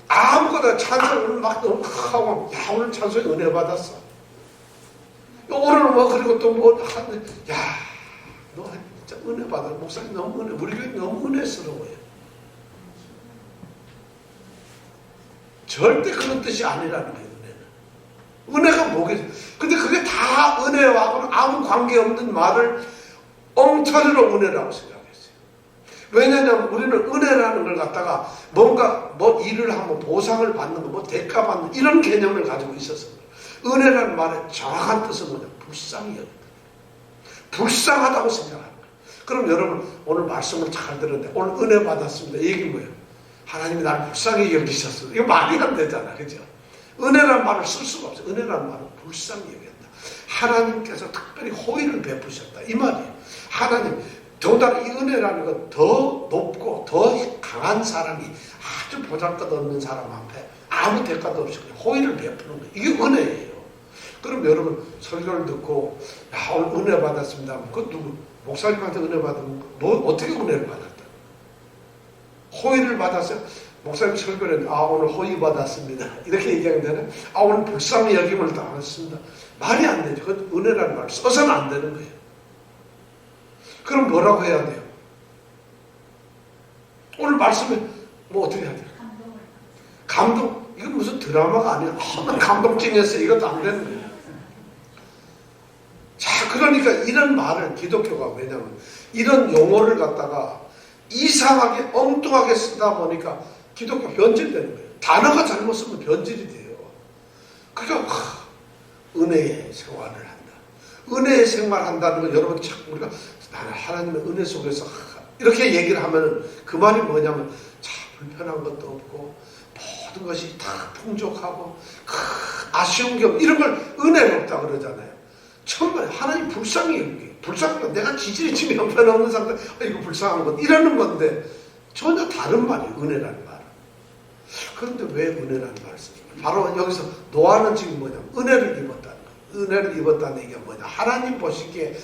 아무거나 찬송을 막 너무 하고, 야 오늘 찬송에 은혜 받았어. 오늘 뭐 그리고 또 뭐 하는데, 야 너 진짜 은혜 받아. 목사님 너무 은혜, 우리 교회 너무 은혜스러워요. 절대 그런 뜻이 아니라는 거예요. 은혜가 뭐겠어요? 근데 그게 다 은혜와는 아무 관계없는 말을 엉터리로 은혜라고 생각했어요. 왜냐하면 우리는 은혜라는 걸 갖다가 뭔가 뭐 일을 하면 보상을 받는 거, 뭐 대가 받는 이런 개념을 가지고 있었어요. 은혜라는 말의 정확한 뜻은 뭐냐? 불쌍히 여긴다. 불쌍하다고 생각하는 거예요. 그럼 여러분 오늘 말씀을 잘 들었는데 오늘 은혜 받았습니다. 이 얘기 뭐예요? 하나님이 나를 불쌍히 여기셨어. 이거 말이 안 되잖아. 그죠? 은혜라는 말을 쓸 수가 없어요. 은혜라는 말은 불쌍히 여겼다. 하나님께서 특별히 호의를 베푸셨다. 이 말이에요. 하나님, 더군다나 이 은혜라는 건 더 높고 더 강한 사람이 아주 보잘것없는 사람 앞에 아무 대가도 없이 호의를 베푸는 거예요. 이게 은혜예요. 그럼 여러분 설교를 듣고 야 오늘 은혜 받았습니다. 그 누구? 목사님한테 은혜 받으면 너 어떻게 은혜를 받았다? 호의를 받았어요? 목사님 설교를 했는데 오늘 호의 받았습니다 이렇게 얘기하면 되나? 오늘 불쌍히 여김을 당했습니다. 말이 안 되죠. 그 은혜라는 말을 써서는 안 되는 거예요. 그럼 뭐라고 해야 돼요? 오늘 말씀에 뭐 어떻게 해야 돼요? 감동. 이건 무슨 드라마가 아니야. 난 감동증이었어. 이것도 안 되는 거예요. 자, 그러니까 이런 말을 기독교가 왜냐면 이런 용어를 갖다가 이상하게 엉뚱하게 쓰다 보니까 기독교 변질되는 거예요. 단어가 잘못 쓰면 변질이 돼요. 그러니까 은혜의 생활을 한다. 은혜의 생활한다는 건 여러분 참 우리가 나는 하나님의 은혜 속에서 이렇게 얘기를 하면 그 말이 뭐냐면 참 불편한 것도 없고 모든 것이 다 풍족하고 아쉬운 게 없고 이런 걸 은혜롭다 그러잖아요. 정말 하나님 불쌍히 여기게. 불쌍한 건 내가 지질이 지금 형편없는 상태 이거 불쌍한 것 이러는 건데 전혀 다른 말이에요. 은혜라는 말. 그런데 왜 은혜라는 말을 쓰죠? 바로 여기서 노아는 지금 뭐냐면 은혜를 입었다는 거예요. 은혜를 입었다는 얘기가 뭐냐? 하나님 보시기에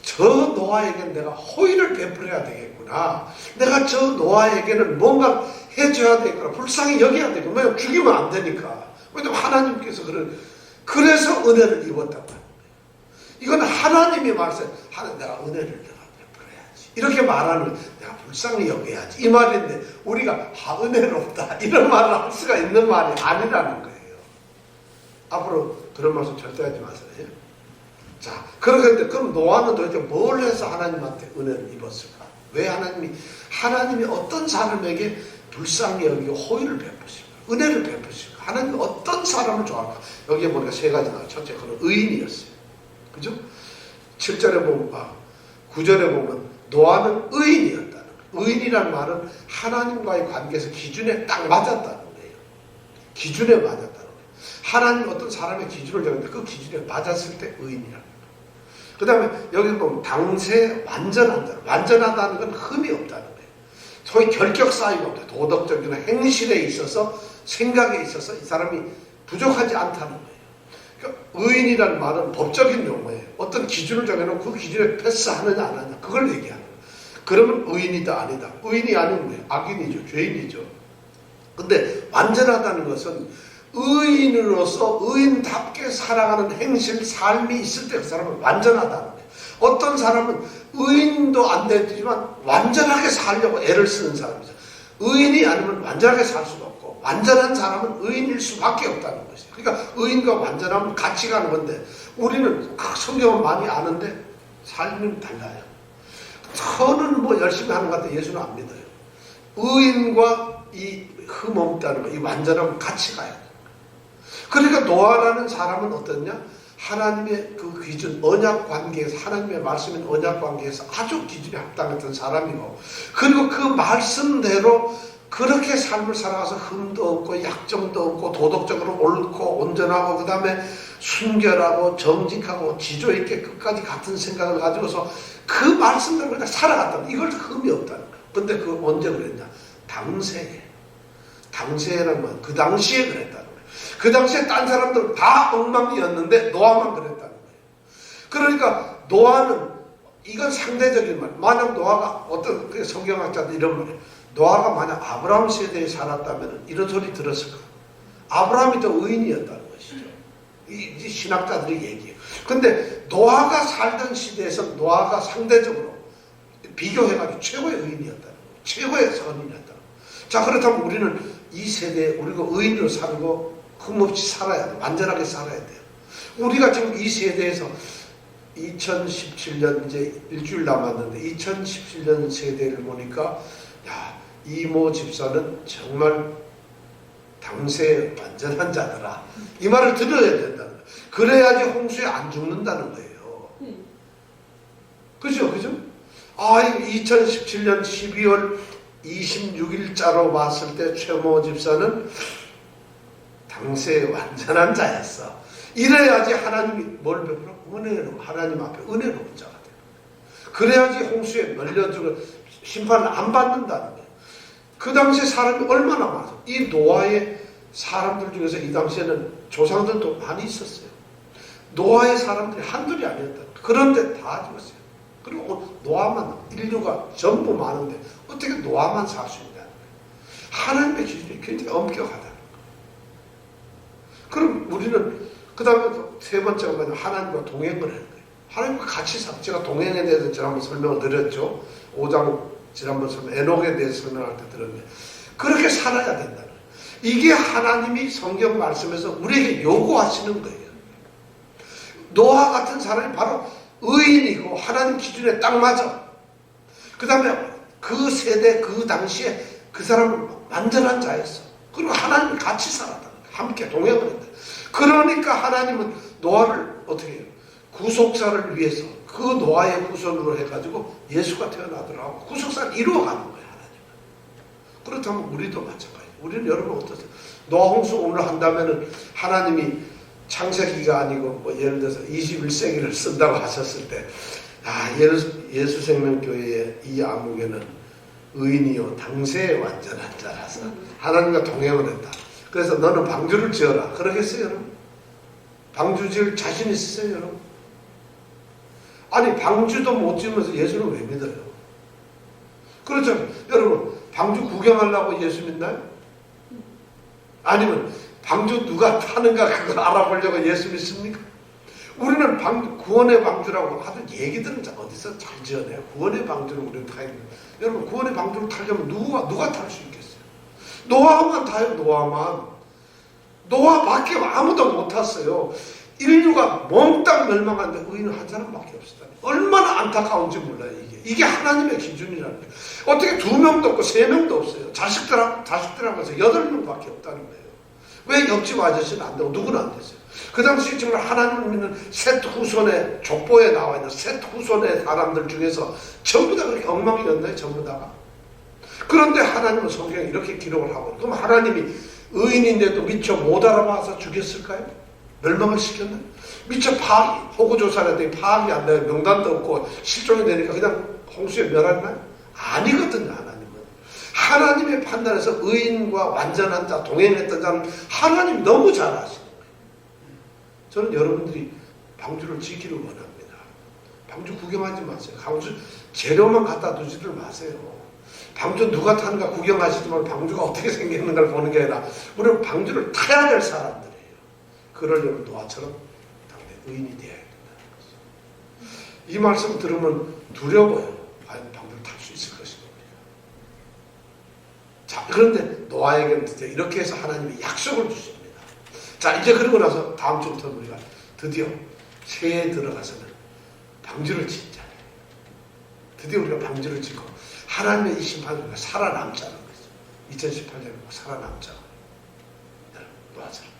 저 노아에게는 내가 호의를 베풀어야 되겠구나. 내가 저 노아에게는 뭔가 해줘야 되겠구나. 불쌍히 여겨야 되겠구나. 왜냐면 죽이면 안 되니까. 왜냐면 하나님께서 그래서 은혜를 입었다고 하는 거예요. 이건 하나님이 말씀, 하나님 내가 은혜를 내가 베풀어야지. 이렇게 말하는 거예요. 내가 불쌍히 여겨야지. 이 말인데 우리가 은혜롭다. 이런 말을 할 수가 있는 말이 아니라는 거예요. 앞으로 그런 말씀 절대 하지 마세요. 자, 그런데 그럼 노아는 도대체 뭘 해서 하나님한테 은혜를 입었을까? 왜 하나님이 어떤 사람에게 불쌍히 여기고 호의를 베푸실까? 은혜를 베푸실까? 하나님이 어떤 사람을 좋아할까? 여기에 보니까 세 가지 나와요. 첫째, 그는 의인이었어요. 그죠? 7절에 보면, 9절에 보면 노아는 의인이었다는 거예요. 의인이라는 말은 하나님과의 관계에서 기준에 딱 맞았다는 거예요. 기준에 맞았다는 거예요. 하나님 어떤 사람의 기준을 정했는데 그 기준에 맞았을 때 의인이라는 거예요. 그 다음에 여기 보면 당세 완전하다. 완전하다는 건 흠이 없다는 거예요. 소위 결격 사유가 없다. 도덕적인 행실에 있어서 생각에 있어서 이 사람이 부족하지 않다는 거예요. 그러니까 의인이라는 말은 법적인 용어예요. 어떤 기준을 정해놓고 그 기준에 패스하느냐 안 하느냐 그걸 얘기하는 거예요. 그러면 의인이다 아니다. 의인이 아니면 뭐예요? 악인이죠. 죄인이죠. 근데 완전하다는 것은 의인으로서 의인답게 살아가는 행실, 삶이 있을 때 그 사람은 완전하다는 거예요. 어떤 사람은 의인도 안 되지만 완전하게 살려고 애를 쓰는 사람이죠. 의인이 아니면 완전하게 살 수가 없고 완전한 사람은 의인일 수밖에 없다는 것이에요. 그러니까 의인과 완전함은 같이 가는 건데 우리는 성경은 많이 아는데 삶은 달라요. 저는 뭐 열심히 하는 것 같아요. 예수는 안 믿어요. 의인과 이 흠 없다는 거, 이 완전함은 같이 가야 돼요. 그러니까 노아라는 사람은 어떠냐? 하나님의 그 기준, 언약 관계에서, 하나님의 말씀인 언약 관계에서 아주 기준에 합당했던 사람이고, 그리고 그 말씀대로 그렇게 삶을 살아가서 흠도 없고, 약점도 없고, 도덕적으로 옳고, 온전하고, 그 다음에 순결하고, 정직하고, 지조 있게 끝까지 같은 생각을 가지고서 그 말씀대로 그냥 살아갔다는, 이걸 흠이 없다는 거예요. 근데 그 언제 그랬냐? 당시에는 뭐, 그 당시에 그랬다는 거예요. 그 당시에 딴 사람들은 다 엉망이었는데 노아만 그랬다는 거예요. 그러니까 노아는 이건 상대적인 말. 만약 노아가 어떤 성경학자들 이런 말이에요. 노아가 만약 아브라함 세대에 살았다면 이런 소리 들었을까? 아브라함이 더 의인이었다는 것이죠. 이 신학자들이 얘기해요. 근데 노아가 살던 시대에서 노아가 상대적으로 비교해가지고 최고의 의인이었다는 거예요. 최고의 선인이었다는 거예요. 자, 그렇다면 우리는 이 세대에 우리가 의인으로 살고 흠없이 살아야 돼요. 완전하게 살아야 돼요. 우리가 지금 이 세대에서 2017년 이제 일주일 남았는데 2017년 세대를 보니까 야, 이모 집사는 정말 당세에 완전한 자더라. 이 말을 들어야 된다는 거예요. 그래야지 홍수에 안 죽는다는 거예요. 그죠? 2017년 12월 26일자로 봤을 때 최모 집사는 당세의 완전한 자였어. 이래야지 하나님이 뭘 베풀어? 은혜로, 하나님 앞에 은혜로운 자가 돼요. 그래야지 홍수에 널려주고 심판을 안 받는다는 거예요. 그 당시에 사람이 얼마나 많았어. 이 노아의 사람들 중에서 이 당시에는 조상들도 많이 있었어요. 노아의 사람들이 한둘이 아니었다. 그런데 다 죽었어요. 그리고 노아만, 인류가 전부 많은데 어떻게 노아만 살 수 있냐는 거예요. 하나님의 기준이 굉장히 엄격하다는 거예요. 그럼 우리는 그 다음에 세 번째가 뭐냐? 하나님과 동행을 하는 거예요. 하나님과 같이 살. 제가 동행에 대해서 지난번 설명을 드렸죠. 5장 지난번 에녹에 대해서 설명할 때 들었는데 그렇게 살아야 된다는 거예요. 이게 하나님이 성경 말씀에서 우리에게 요구하시는 거예요. 노아 같은 사람이 바로 의인이고 하나님 기준에 딱 맞아. 그 다음에 그 세대 그 당시에 그 사람은 완전한 자였어. 그리고 하나님이 같이 살았다. 함께 동행을 했다. 그러니까 하나님은 노아를 어떻게 해요? 구속사를 위해서 그 노아의 후손으로 해가지고 예수가 태어나더라고. 구속사를 이루어가는 거예요. 하나님은. 그렇다면 우리도 마찬가지예요. 우리는 여러분 어떠세요? 노아 홍수 오늘 한다면은 하나님이 창세기가 아니고 뭐 예를 들어서 21세기를 쓴다고 하셨을 때 예수생명교회의 이 암흑에는 의인이요 당세에 완전한 자라서 하나님과 동행을 했다. 그래서 너는 방주를 지어라. 그러겠어요 여러분? 방주 지을 자신 있으세요, 여러분? 아니, 방주도 못 지으면서 예수는 왜 믿어요? 그렇죠. 여러분, 방주 구경하려고 예수 믿나요? 아니면 방주 누가 타는가 그걸 알아보려고 예수 믿습니까? 우리는 구원의 방주라고 하던 얘기들은 어디서 잘 지어내요? 구원의 방주를 우리는 타야 됩니다. 여러분, 구원의 방주를 타려면 누가 탈 수 있겠어요? 노아만 타요, 노아만. 노아밖에 아무도 못 탔어요. 인류가 몽땅 멸망하는데 의인은 한 사람밖에 없었다. 얼마나 안타까운지 몰라요, 이게. 이게 하나님의 기준이라는 거예요. 어떻게 2명도 없고 3명도 없어요. 자식들하고 해서 8명밖에 없다는 거예요. 왜 옆집 아저씨는 안 되고 누구는 안 됐어요? 그 당시 정말 하나님을 믿는 셋 후손의 족보에 나와 있는 셋 후손의 사람들 중에서 전부 다 그렇게 엉망이었나요? 전부 다가. 그런데 하나님은 성경에 이렇게 기록을 하고, 그럼 하나님이 의인인데도 미처 못 알아봐서 죽였을까요? 멸망을 시켰나요? 미처 호구조사를 했더니 파악이 안 돼요. 명단도 없고 실종이 되니까 그냥 홍수에 멸했나요? 아니거든요, 하나님은. 하나님의 판단에서 의인과 완전한 자, 동행했던 자는 하나님이 너무 잘 아시는 거예요. 저는 여러분들이 방주를 지키를 원합니다. 방주 구경하지 마세요. 방주 재료만 갖다 두지들 마세요. 방주 누가 타는가 구경하시지만 방주가 어떻게 생겼는가를 보는 게 아니라 우리는 방주를 타야 될 사람들이에요. 그러려면 노아처럼 당대 의인이 되어야 된다는 거죠. 이 말씀 들으면 두려워요. 과연 방주를 탈 수 있을 것인가 우리가. 자, 그런데 노아에게는 드디어 이렇게 해서 하나님이 약속을 주십니다. 자, 이제 그러고 나서 다음 주부터 우리가 드디어 새해에 들어가서는 방주를 짓잖아요. 드디어 우리가 방주를 짓고 하나님의 이 심판을 우리가 살아남자는 거죠. 2018년에 살아남자. 노아처럼.